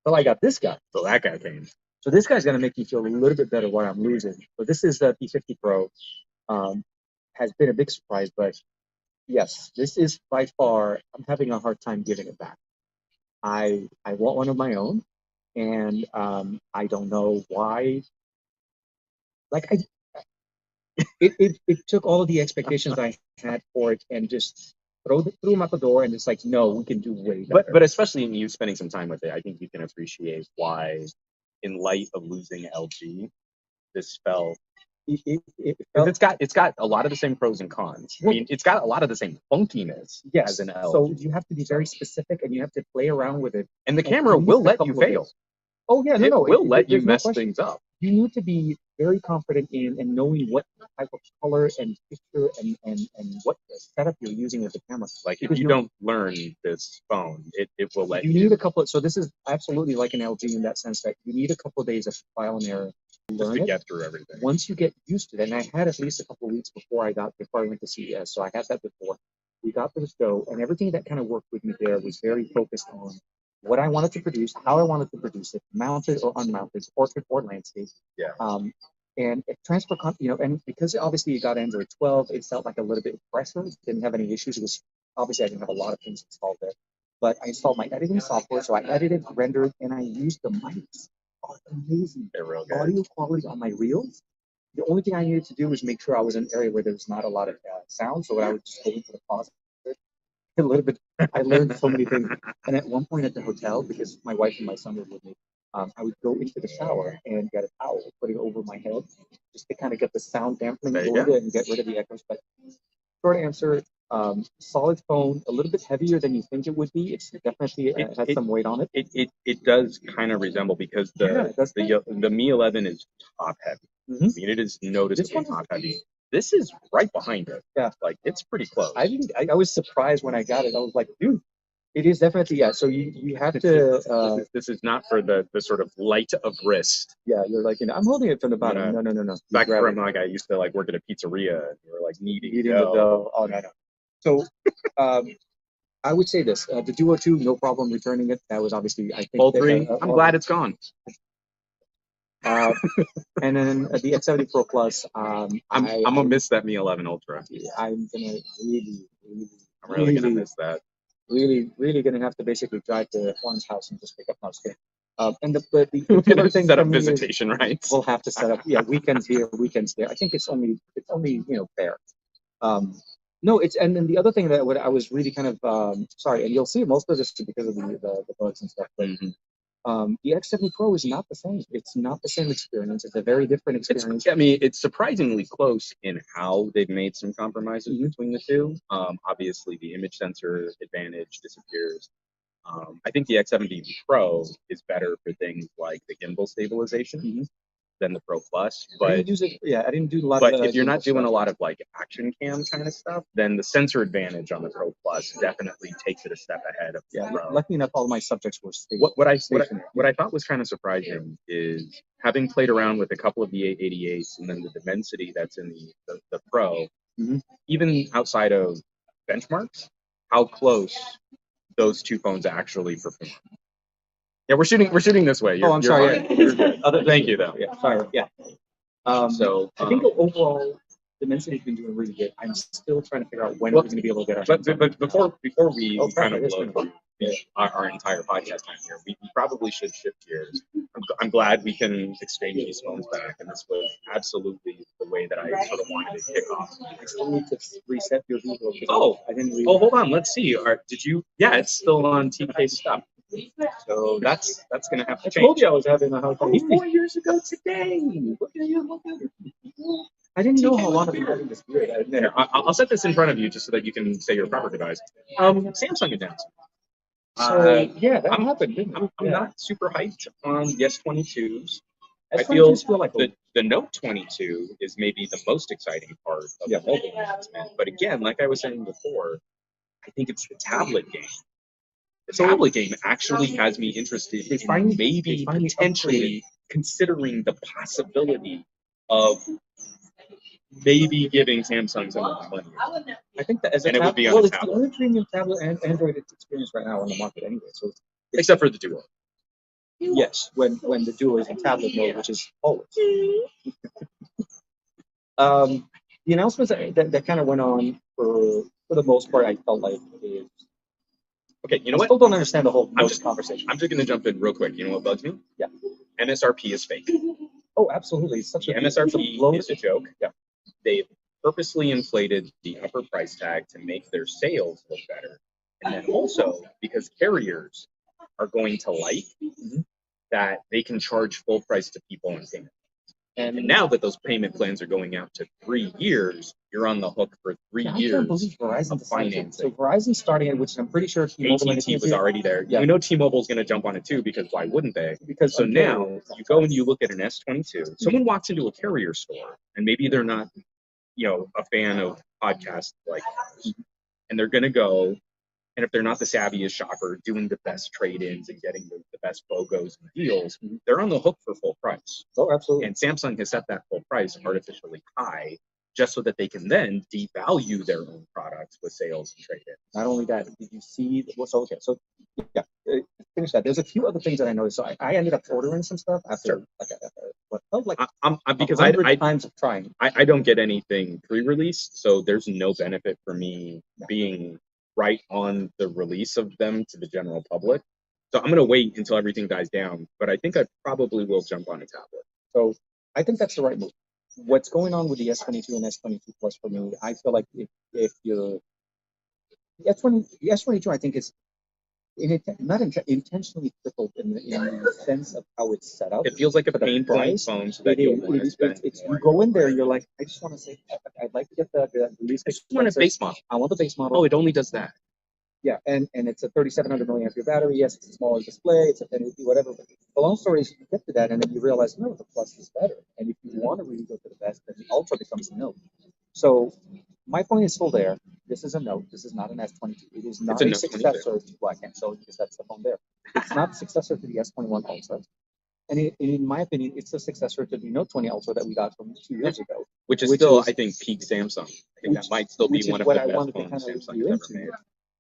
Well, I got this guy. So that guy came. So this guy's gonna make me feel a little bit better what I'm losing. But this is the P50 Pro. Has been a big surprise, but yes, this is by far. I'm having a hard time giving it back. I want one of my own, and I don't know why. Like it took all of the expectations I had for it and just threw them out the door, and it's like, no, we can do way better. But especially in you spending some time with it, I think you can appreciate why, in light of losing LG, this felt. It's got a lot of the same pros and cons. I mean, it's got a lot of the same funkiness as an LG. So you have to be very specific, and you have to play around with it. And the camera will let you fail. Oh yeah, it will let you mess things up. You need to be very confident in and knowing what type of color and picture and what setup you're using with the camera. Like if you don't learn this phone, it will let you. You need a couple. So this is absolutely like an LG in that sense that you need a couple of days of trial and error. Just to get through everything. Once you get used to that, and I had at least a couple of weeks before I went to CES, so I had that before. We got to the show, and everything that kind of worked with me there was very focused on what I wanted to produce, how I wanted to produce it, mounted or unmounted, portrait or landscape. Yeah. And transfer, and because obviously it got Android 12, it felt like a little bit fresher. Didn't have any issues. It was obviously I didn't have a lot of things installed there, but I installed my editing software, so I edited, rendered, and I used the mics. Oh, amazing! They're real good. Audio quality on my reels. The only thing I needed to do was make sure I was in an area where there was not a lot of sound, so I would just go into the closet. A little bit. I learned so many things. And at one point at the hotel, because my wife and my son were with me, I would go into the shower and get a towel, put it over my head, just to kind of get the sound dampening going and get rid of the echoes. But short answer, solid phone, a little bit heavier than you think it would be. It's definitely has some weight on it. It does kind of resemble, because the Mi 11 is top heavy. I mean, it is noticeably top heavy. This is right behind it. Yeah, like it's pretty close. I was surprised when I got it. I was like, dude, it is definitely So you have to. This is not for the sort of light of wrist. Yeah, you're like, I'm holding it from the bottom. No. Back from like I used to like work at a pizzeria, and you were like eating the dough. Oh no. So, I would say this: the Duo 2, no problem returning it. That was obviously, I think. All three. I'm glad it's gone. And then the X70 Pro Plus. I'm gonna miss that Mi 11 Ultra. I'm gonna I'm really gonna miss that. Really gonna have to basically drive to Juan's house and just pick up my skin. And the killer thing set up visitation rights. We'll have to set up weekends here, weekends there. I think it's only fair. No, it's and then the other thing that I was really kind of sorry, and you'll see most of this because of the bugs and stuff. But the X70 Pro is not the same. It's not the same experience. It's a very different experience. It's surprisingly close in how they've made some compromises between the two. Obviously, the image sensor advantage disappears. I think the X70 Pro is better for things like the gimbal stabilization than the Pro Plus. But I didn't use it. Yeah, I didn't do a lot. But if you're not doing a lot of like action cam kind of stuff, then the sensor advantage on the Pro Plus definitely takes it a step ahead of the Pro. Luckily enough, all my subjects were what I thought was kind of surprising is having played around with a couple of the 888s and then the Dimensity that's in the Pro, even outside of benchmarks, how close those two phones actually perform. Yeah, we're shooting this way. I'm sorry. Thank you, though. Yeah, sorry. Yeah. So I think overall, Dimensity's been doing really good. I'm still trying to figure out when we're going to be able to get our. But before we kind of blow our entire podcast time here, we probably should shift gears. I'm glad we can exchange these phones back, and this was absolutely the way that I sort of wanted to kick off. I still need to reset your Google. I didn't. Hold on. Let's see. Did you? Yeah, it's still on TK stuff. So that's gonna have to change. I told you I was having a hard time. 4 years ago today. Look at you. I didn't know how long I've been having this beard. I'll set this in front of you just so that you can say your proper device. Samsung announced. That happened, didn't it? I'm not super hyped on the S22s. I feel like the Note 22 is maybe the most exciting part of the mobile announcement. But again, like I was saying before, I think it's the tablet game. The tablet game actually has me interested in maybe potentially considering the possibility of maybe giving Samsung some of the money. I think that as a tablet, it's the only premium tablet and Android experience right now on the market anyway. So except for the Duo. Yes, when the Duo is in tablet mode, which is always. The announcements that kind of went on for the most part, I felt like is. Okay, you know what? I still don't understand the whole conversation. I'm just going to jump in real quick. You know what bugs me? Yeah. MSRP is fake. Oh, absolutely. It's such MSRP is a joke. Yeah. They've purposely inflated the upper price tag to make their sales look better. And then also, because carriers are going to like that they can charge full price to people on payment. And now that those payment plans are going out to 3 years, you're on the hook for 3 years. I can't believe Verizon's financing. So Verizon's starting it, which I'm pretty sure AT&T was already there. Yeah. You know T-Mobile's going to jump on it too, because why wouldn't they? Because so now you go and you look at an S22. Someone walks into a carrier store, and maybe they're not, a fan of podcasts like ours, and they're going to go. And if they're not the savviest shopper doing the best trade-ins and getting the best BOGOs and deals, they're on the hook for full price. Oh, absolutely. And Samsung has set that full price artificially high just so that they can then devalue their own products with sales and trade-ins. Not only that, did you see finish that. There's a few other things that I noticed. So I ended up ordering some stuff after what felt like because times of trying. I don't get anything pre-release, so there's no benefit for me being right on the release of them to the general public. So I'm going to wait until everything dies down, but I think I probably will jump on a tablet. So I think that's the right move. What's going on with the S22 and S22 Plus for me, I feel like if you're the S22, I think is not intentionally crippled in the sense of how it's set up. It feels like a pain point phone, so that you'll want to spend more. You go in there, you're like, I just want to say, I'd like to get the least. I just want a base model. I want the base model. Oh, it only does that. Yeah, and it's a 3,700 milliampere battery. Yes, it's a smaller display. It's a 1080, whatever. But the long story is you get to that, and then you realize, no, the Plus is better. And if you want to really go for the best, then the Ultra becomes a Note. So my point is still there. This is a Note. This is not an S22. It is not a successor to. Well, I can't show you because that's the phone there. It's not a successor to the S21 Ultra. And in my opinion, it's a successor to the Note 20 Ultra that we got from 2 years ago. Which is still, I think, peak Samsung. I think that might still be one of the best phones Samsung has ever made.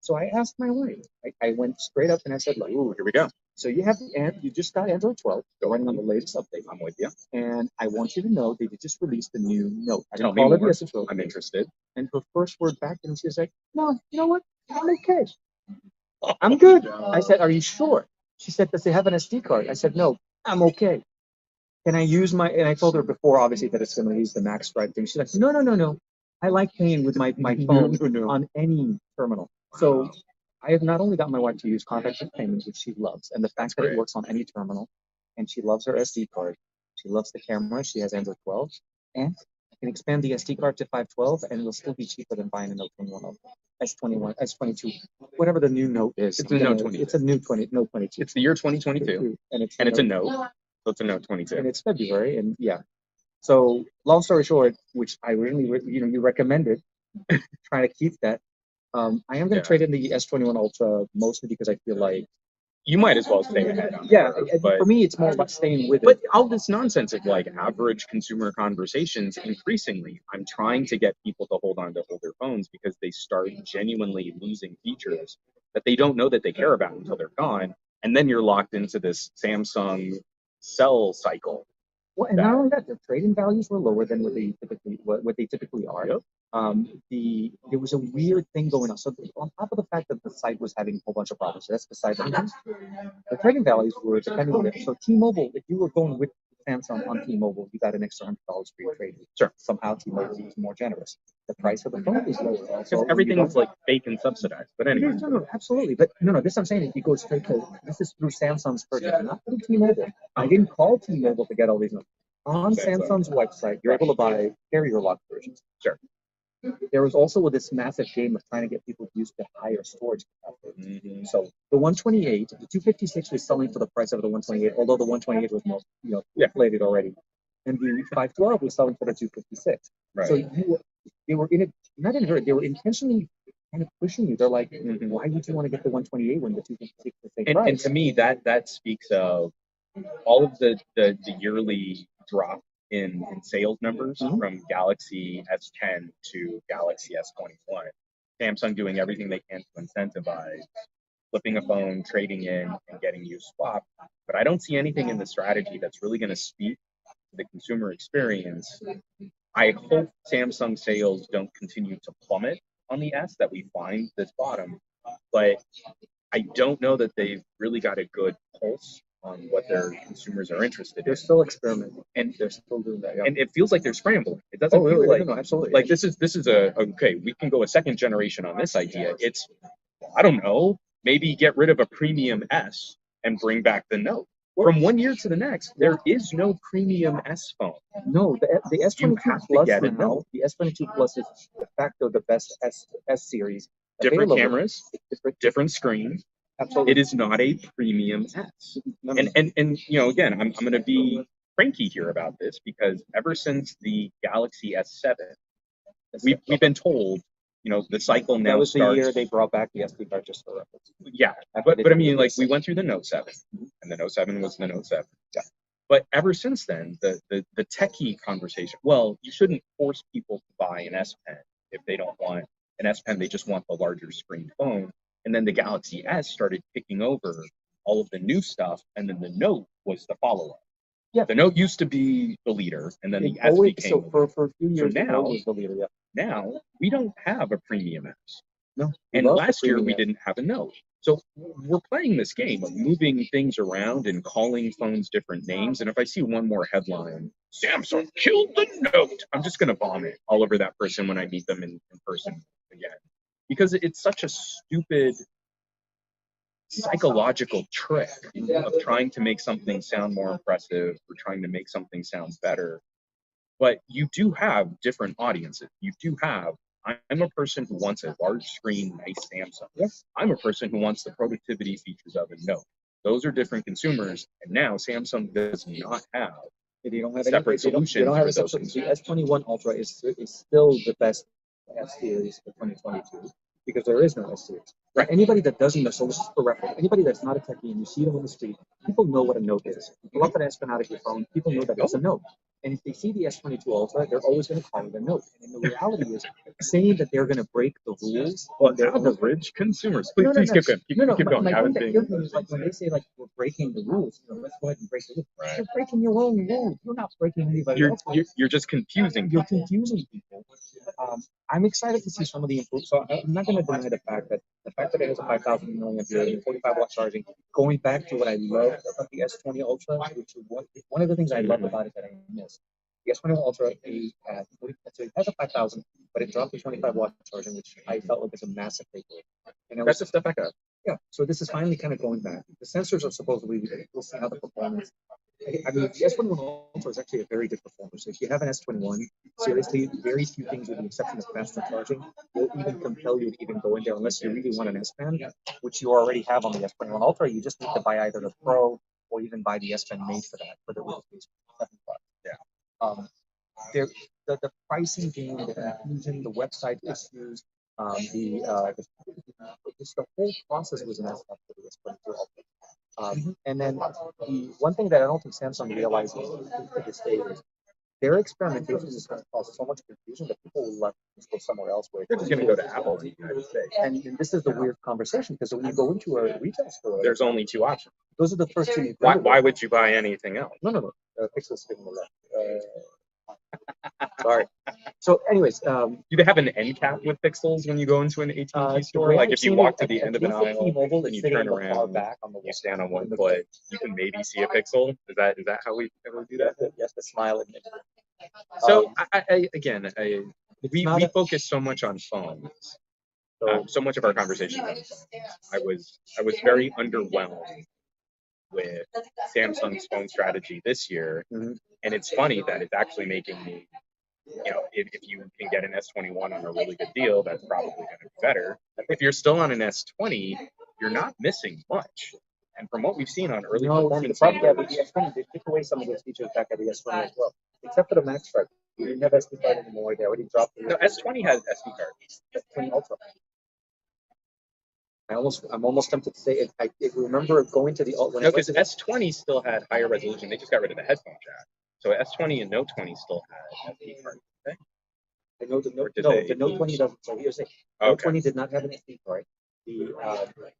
So I asked my wife. I went straight up and I said, like, ooh, here we go. So you have you just got Android 12, running on the latest update. I'm with you. And I want you to know that you just released the new Note. I Tell didn't me call her more. yesterday. I'm interested. And her first word back to me, she was like, "No, you know what? I'm okay. I'm good." I said, "Are you sure?" She said, "Does it have an SD card?" I said, "No, I'm okay. Can I use my?" And I told her before, obviously, that it's going to use the Max Stripe thing. She's like, "No, no, no, no. I like paying with my phone on any terminal." So I have not only got my wife to use contactless payments, which she loves, and the fact that it works on any terminal, and she loves her SD card. She loves the camera. She has Android 12, and I can expand the SD card to 512, and it'll still be cheaper than buying a Note 21, S21, S22, whatever the new Note is. It's a Note 20. It's a new Note 22. It's the year 2022, and it's a Note. So it's a Note 22. And it's February, and yeah. So long story short, which I really, you recommended, trying to keep that. I am going to trade in the S21 Ultra mostly because I feel like you might as well stay ahead. But for me, it's more about staying with it. But all this nonsense of like average consumer conversations, increasingly, I'm trying to get people to hold on to older phones because they start genuinely losing features that they don't know that they care about until they're gone. And then you're locked into this Samsung sell cycle. Well, and not only that, their trading values were lower than what they typically are. Yep. There was a weird thing going on. So on top of the fact that the site was having a whole bunch of problems, so that's beside the point. The trading values were depending on it. So T-Mobile, if you were going with Samsung on T-Mobile, you got an extra $100 free trade. Sure. Somehow T-Mobile was more generous. The price of the phone is lower. Because everything was like fake and subsidized. But anyway. No, absolutely. But no, this I'm saying, if you go straight to, this is through Samsung's purchase, not through T-Mobile. I didn't call T-Mobile to get all these numbers. On Samsung's website, you're able to buy carrier lock versions. Sure. There was also this massive game of trying to get people used to higher storage capacity. Mm-hmm. So the 128, the 256 was selling for the price of the 128, although the 128 was more, inflated already, and the 512 was selling for the 256. Right. So they were in it, not in a hurry. They were intentionally kind of pushing you. They're like, why would you want to get the 128 when the 256 is the same price? And to me, that speaks of all of the yearly drop in sales numbers from Galaxy S10 to Galaxy S21. Samsung doing everything they can to incentivize flipping a phone, trading in, and getting you swapped. But I don't see anything in the strategy that's really going to speak to the consumer experience. I hope Samsung sales don't continue to plummet on the S, that we find this bottom. But I don't know that they've really got a good pulse on what their consumers are interested in. They're still experimenting, and they're still doing that. Yeah. And it feels like they're scrambling. It doesn't feel like, no, absolutely. Like this is a okay. We can go a second generation on this idea. It's, I don't know, maybe get rid of a premium S and bring back the Note. From 1 year to the next, there is no premium S phone. No, the S22 Plus now, the S22 Plus is de facto the best S series. Different cameras, different screen. Absolutely. It is not a premium S. And again, I'm going to be cranky here about this because ever since the Galaxy S7, we've been told, the cycle now starts. That was the year they brought back the SD card, just for reference. Yeah, but I mean, like, we went through the Note 7, and the Note 7 was the Note 7. Yeah. But ever since then, the techie conversation, well, you shouldn't force people to buy an S Pen if they don't want an S Pen, they just want the larger screen phone. And then the Galaxy S started picking over all of the new stuff, and then the Note was the follow-up. Yeah, the Note used to be the leader, and then the S became. So for a few years, so now, was the leader. Yeah. Now we don't have a premium S. No. And last year we didn't have a Note. So we're playing this game of moving things around and calling phones different names. And if I see one more headline, Samsung killed the Note, I'm just going to vomit all over that person when I meet them in person again. Because it's such a stupid psychological trick of trying to make something sound more impressive or trying to make something sound better. But you do have different audiences. You do have, I'm a person who wants a large screen, nice Samsung. Yes. I'm a person who wants the productivity features of a Note. Those are different consumers. And now Samsung does not have separate solutions for those consumers. The S21 Ultra is still the best S series for 2022 because there is no S series. Right. Anybody that doesn't know, so this is for reference, anybody that's not a techie and you see them on the street, people know what a Note is. You pull up an S Pen out of your phone, people know that it's a Note. And if they see the S22 Ultra, they're always going to call it a Note. And the reality is, saying that they're going to break the rules. Well, average consumers. Please keep going. Keep going. My thing is, like, when they say, like, we're breaking the rules, let's go ahead and break the rules. Right. You're breaking your own rules. You're not breaking anybody else's. You're just confusing. You're confusing people. I'm excited to see some of the improvements. So I'm not going to deny the fact that it has a 5,000 milliamp hour and 45-watt charging. Going back to what I love about the S20 Ultra, which is one of the things I love about it that I missed. The S21 Ultra, it has a 5,000, but it dropped to 25-watt charging, which I felt like was a massive takeaway. And that's a step back up. Yeah, so this is finally kind of going back. The sensors are supposedly, we'll see how the performance. I mean, the S21 Ultra is actually a very good performer. So if you have an S21, seriously, very few things, with the exception of faster charging, will even compel you to even go in there unless you really want an S Pen, which you already have on the S21 Ultra. You just need to buy either the Pro or even buy the S Pen made for that, for the $7. Yeah. The pricing game, the confusion, the website issues, just the whole process was messed up for the S22 Ultra. And then the one thing that I don't think Samsung realizes to this day is their experimentation is going to cause so much confusion that people will let things go somewhere else. Where they're just going to go to Apple, I would say. And this is the weird conversation, because when you go into a retail store, there's only two options. Those are the first two. Why would you buy anything else? No. Pixel's giving me left. Sorry. So, anyways, do they have an end cap with pixels when you go into an AT&T store? Like, if you walk to the end of an aisle and you turn around, you stand on one foot, you can maybe see a pixel. Is that how we ever do that? Yes, the smile. So, we focus so much on phones. So much of our conversation on phones. I was very underwhelmed with Samsung's phone strategy this year, and it's funny that it's actually making me. If you can get an S21 on a really good deal, that's probably going to be better. If you're still on an S20, you're not missing much. And from what we've seen on early performance, the S20, they took away some of those features back at the S20 as well, except for the Max card. You didn't have SD card anymore. They already dropped it. No, S20 has SD card. S20 Ultra. I'm almost tempted to say it. I remember going to the Ultra. No, because S20 still had higher resolution. They just got rid of the headphone jack. So S20 and Note 20 still had SD card. Okay? I know the Note 20 doesn't. So here's the Note 20 did not have an SD card. The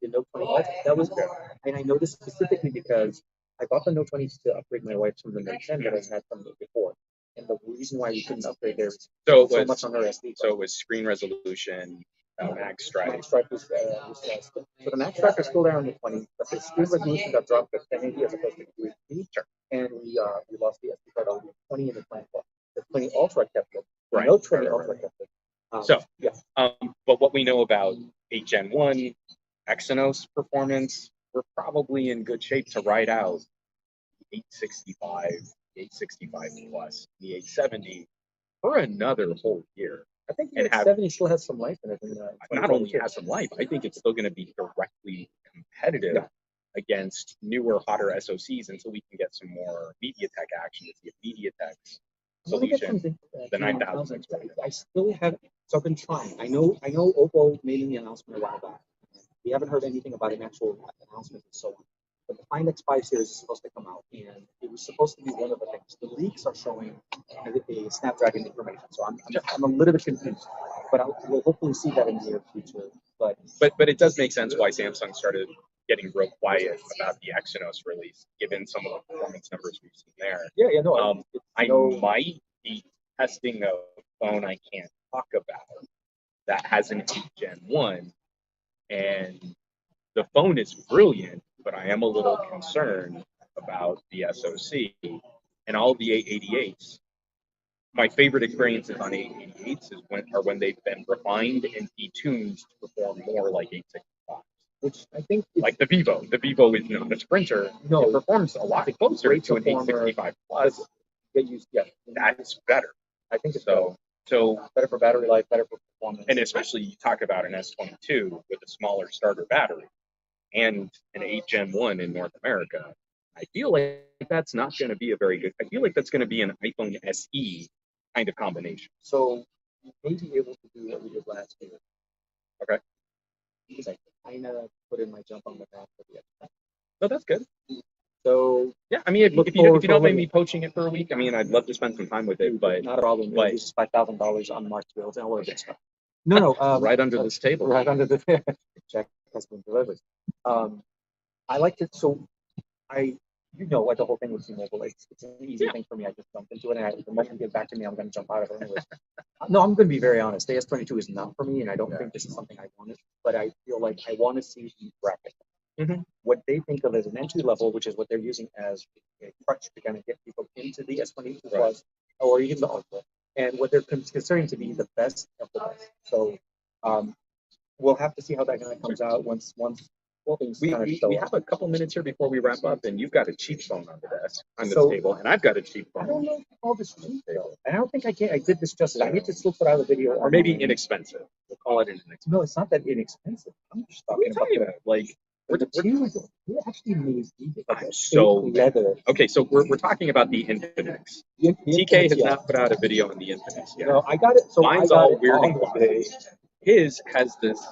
Note 20 Ultra, that was good. And I know this specifically because I bought the Note 20 to upgrade my wife from the Note 10 that I had from before. And the reason why we couldn't upgrade there was so much on her SD card. So it was screen resolution, Max Stripe. Max Stripe was so the Max Stripe is still there on the 20, but the screen resolution got dropped to 1080 as opposed to 280. Sure. And we lost the SD card on the 20 and the 24. The 20 Ultra kept it. The Note 20 Ultra kept it. But what we know about 8 Gen 1 Exynos performance, we're probably in good shape to ride out 865, 865 plus, the 870 for another whole year. I think the 870 still has some life in it. Not only has some life, I think it's still going to be directly competitive against newer, hotter SoCs until we can get some more MediaTek action. It's the MediaTek's solution, the 9000. I still have. So I've been trying. I know Oppo made the announcement a while back. We haven't heard anything about an actual announcement and so on. But the Find X5 series is supposed to come out, and it was supposed to be one of the things. The leaks are showing a Snapdragon information, so I'm a little bit confused. But we'll hopefully see that in the near future. But it does make sense why Samsung started getting real quiet about the Exynos release, given some of the performance numbers we've seen there. I might be testing a phone I can't talk about that has an 8 Gen 1, and the phone is brilliant, but I am a little concerned about the SoC and all the 888s. My favorite experiences on 888s are when they've been refined and detuned to perform more like 865. Which I think like the Vivo. The Vivo is not a sprinter. No, it performs a lot closer to an 865 plus. That's better. I think it's so. So better for battery life, better for performance. And especially you talk about an S22 with a smaller starter battery and an 8 Gen 1 in North America. I feel like that's not going to be a very good. I feel like that's going to be an iPhone SE kind of combination. So you may be able to do what we did last year. Okay. Because I kind of put in my jump on the back of the X. So that's good. So yeah, I mean, if you don't mind me poaching it for a week, I mean, I'd love to spend some time with it, but not a problem. But this is $5,000 on March bills and all of that stuff. No, right under this table. Right under the check has been delivered. I like to. So you know what the whole thing with T-Mobile. It's an easy thing for me. I just jumped into it, and the moment you get back to me, I'm going to jump out of it anyways. No, I'm going to be very honest. The S22 is not for me, and I don't think this is something I wanted. But I feel like I want to see the bracket. What they think of as an entry level, which is what they're using as a crutch to kind of get people into the S22 Plus or even the Ultra, and what they're considering to be the best of the best. So we'll have to see how that kind of comes out once we have a couple minutes here before we wrap up, and you've got a cheap phone on the desk on this table, and I've got a cheap phone. I don't know if all this cheap though. I don't think I did this justice. I need to still put out a video, or maybe inexpensive. We'll call it inexpensive. No, it's not that inexpensive. I'm just talking about like we're actually made leather. Okay, so we're talking about the Infinix. TK has not put out a video on the Infinix yet. No, I got it. So mine's all weird and quality. His has this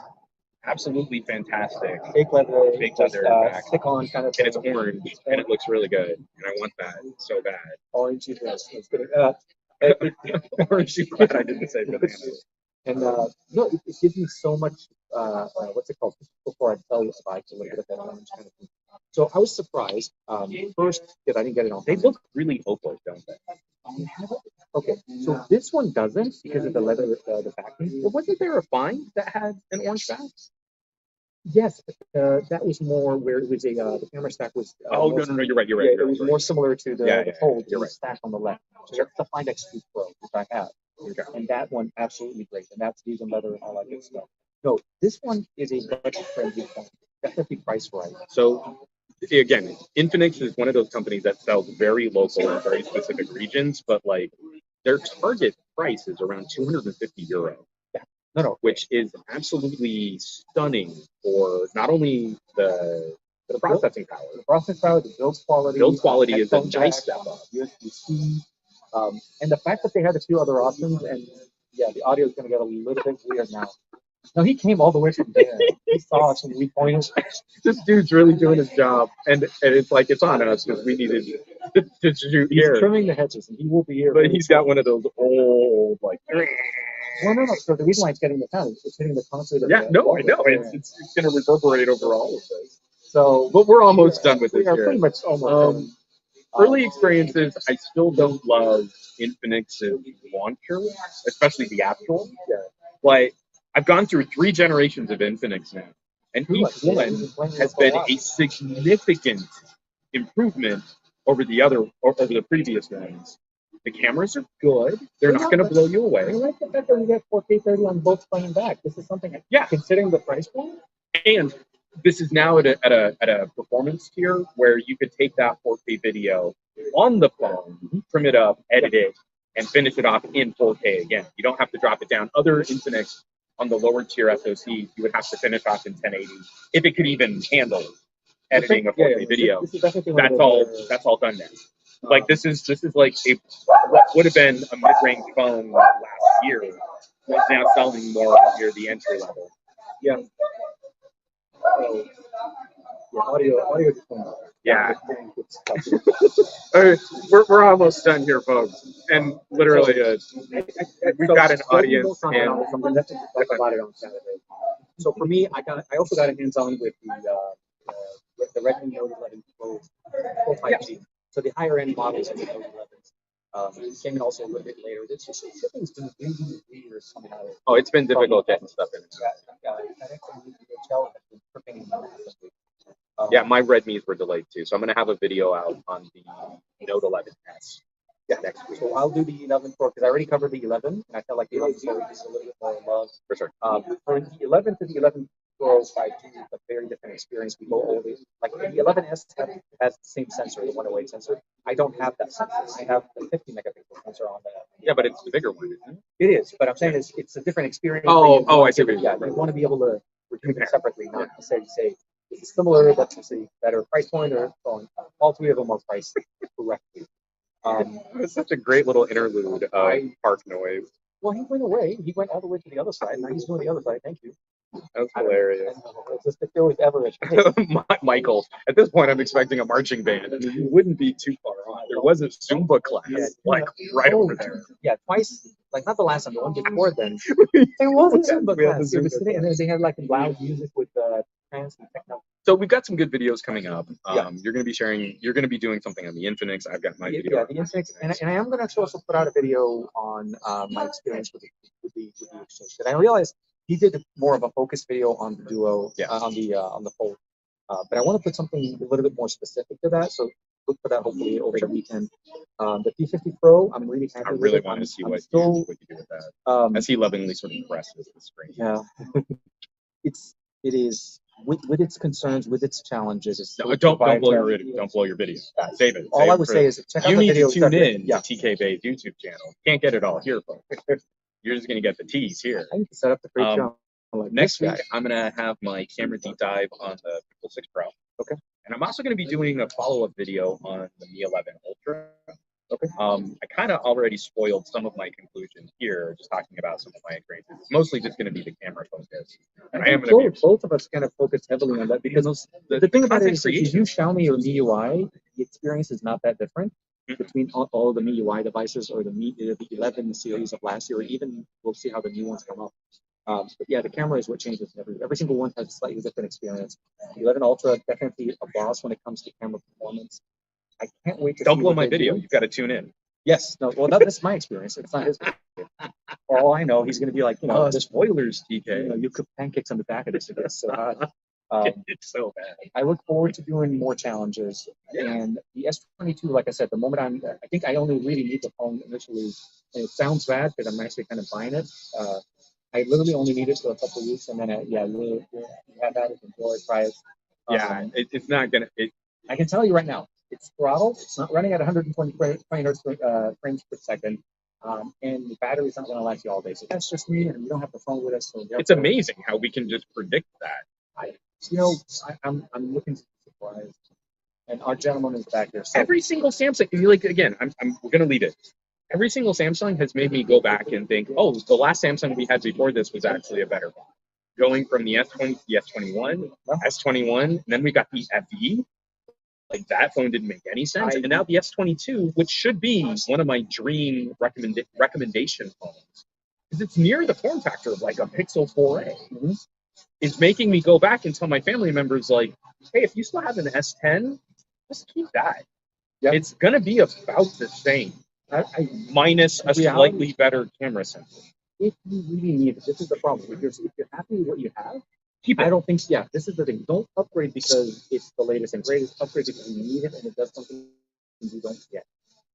absolutely fantastic fake leather back, stick on kind of and it's orange and it looks really good, and I want that so bad. Orange is good. Orange is glad I didn't say banana. And no, it gives me so much. What's it called? Before I tell you about a little bit of that orange kind of thing. So I was surprised. First, because I didn't get it on. They look really opal, don't they? Okay, so this one doesn't because of the leather, the backing. But wasn't there a find that had an orange back? Yes, but that was more where it was the camera stack was. No, you're right. Yeah, it was more similar to the fold. You're right. Stack on the left. So that's the Find X2 Pro, which I have. Okay. And that one absolutely great, and that's using leather and all that good stuff. No, this one is a budget-friendly phone, definitely priced right. So again, Infinix is one of those companies that sells very local and very specific regions, but like their target price is around €250. Yeah. Which is absolutely stunning for not only the processing power. The processing power, the build quality. Build quality is a nice step up. USB-C. And the fact that they had a few other options, and the audio is going to get a little bit weird now. No, he came all the way from there. He saw us and we pointed. This dude's really doing his job, and it's like it's on us because we needed to shoot here. He's trimming the hedges, and he will be here. But he's got one of those old like. Well, no. So the reason why it's getting the sound is it's hitting the concert. I know. It's going to reverberate over all of this. So, but we're almost done with this here. Pretty much almost. Early experiences, I still don't love Infinix's launcher, especially the actual. Yeah. But I've gone through 3 generations of Infinix now, and each one has been a significant improvement over the previous ones. The cameras are good. They're not going to blow you away. I like the fact that we get 4K 30 on both playing back. This is something. Considering the price point. And this is now at a performance tier where you could take that 4K video on the phone, trim it up, edit it, and finish it off in 4K again. You don't have to drop it down. Other Infinix on the lower tier SoCs, you would have to finish off in 1080 if it could even handle editing a 4K video. That's all done now. Like this is like what would have been a mid-range phone last year is now selling more near the entry level. Yeah. Audio just went up. Yeah. We're almost done here, folks. And literally, we've got an audience. And something that's about it on Saturday. So for me, I also got a hands-on with the Redmi Note 11 Pro 5G. So the higher end models of the Note 11s came in also a little bit later. This shipping's been really weird coming out. Oh, it's been difficult getting stuff in. Yeah, my Redmis were delayed too, so I'm gonna have a video out on the Note 11s. Yeah, next week. So I'll do the 11 Pro because I already covered the 11, and I felt like the 11 Pro is a little bit more love. For sure. For the 11 to the 11 Pro 5G is a very different experience. We go all the like the 11S has the same sensor, the 108 sensor. I don't have that sensor. I have the 50 megapixel sensor on that. Yeah, but it's the bigger one, isn't it? It is, but I'm saying it's a different experience. I see. Yeah, you want to be able to retrieve it separately, not necessarily say it's similar, but it's a better price point or phone. All 3 of them are priced correctly. It's such a great little interlude of park noise. Well, he went away. He went all the way to the other side. Now he's doing the other side. Thank you. That's hilarious. It's just if there was ever a Michael, at this point, I'm expecting a marching band. I mean, you wouldn't be too far off. There was a Zumba class, like right over there. Yeah, twice. Like not the last time, the one before then. There was a Zumba class. It was sitting, and then they had like loud music with trance and techno. So we've got some good videos coming up. You're going to be sharing. You're going to be doing something on the Infinix. I've got my video. Yeah, the Infinix, and I am going to also put out a video on my experience with the Exchange. And I realized he did more of a focused video on the Duo, on the Fold. But I want to put something a little bit more specific to that. So look for that hopefully over the weekend. The P50 Pro, I'm really happy. I really want to see what you do with that. As he lovingly sort of presses the screen. Yeah, it is. With its concerns, with its challenges, it's don't blow your video. Don't blow your video. Save it. All I would say is check out the video. You need to tune in to TK Bay's YouTube channel. Can't get it all here, folks. You're just gonna get the teas here. I need to set up the Patreon. Next week, I'm gonna have my camera deep dive on the Pixel 6 Pro. Okay. And I'm also gonna be doing a follow-up video on the Mi 11 Ultra. Okay. I kind of already spoiled some of my conclusions here, just talking about some of my experiences. It's mostly just going to be the camera focus. And I am going to both of us kind of focus heavily on that because the thing about it is, if you use Xiaomi or MIUI, the experience is not that different between all of the MIUI devices or the 11 series of last year, or even we'll see how the new ones come up. But yeah, the camera is what changes. Every single one has a slightly different experience. The 11 Ultra definitely a boss when it comes to camera performance. I can't wait to Don't blow my video. You've got to tune in. Yes. No. Well, that's my experience. It's not his. For all I know, he's going to be like, spoilers, TK. You cook pancakes on the back of this. It's so hot. It's so bad. I look forward to doing more challenges. And the S22, like I said, the moment I think I only really need the phone initially. And it sounds bad because I'm actually kind of buying it. I literally only need it for a couple of weeks, and then we'll have at it, enjoy it, try it. It's not gonna. I can tell you right now. It's throttled. It's not running at 120 hertz frames per second, and the battery's not going to last you all day. So that's just me, and we don't have the phone with us. So it's amazing how we can just predict that. I'm looking surprised, and our gentleman is back here. So. Every single Samsung, we're going to leave it. Every single Samsung has made me go back and think, oh, the last Samsung we had before this was actually a better phone. Going from the S20 to the S21, S21, then we got the FE. Like that phone didn't make any sense, and now the S22, which should be one of my dream recommendation phones, because it's near the form factor of like a Pixel 4a, is making me go back and tell my family members like, hey, if you still have an S10, just keep that. Yep. It's gonna be about the same, minus a slightly better camera sensor. If you really need it, this is the problem. If you're happy with what you have. I don't think. Yeah, this is the thing. Don't upgrade because it's the latest and greatest. Upgrade because you need it and it does something you don't get.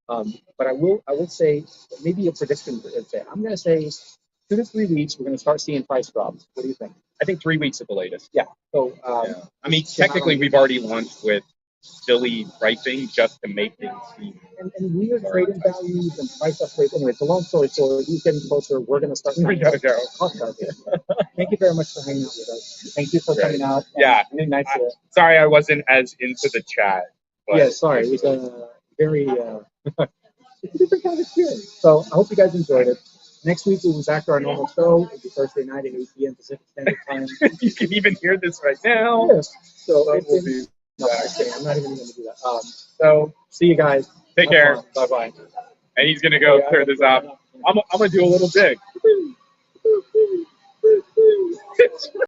But I will say maybe a prediction. I'm going to say 2 to 3 weeks. We're going to start seeing price drops. What do you think? I think 3 weeks at the latest. Yeah. So I mean, technically, we've already launched with silly pricing just to make things seem. And weird trading values and price upgrades. Anyway, it's a long story short. He's getting closer. We're going to start. We gotta go. Thank you very much for hanging out with us. Thank you for coming out. Really nice. Sorry, I wasn't as into the chat. But yeah, sorry. It was a very it's a different kind of experience. So I hope you guys enjoyed it. Next week we'll be back to our normal show. It'll be Thursday night at 8 p.m. Pacific Standard Time. You can even hear this right now. Yes. So we'll be. No, I'm not even going to do that. So see you guys. Take care. Bye bye. And he's gonna go clear this up. I'm gonna do a little dig.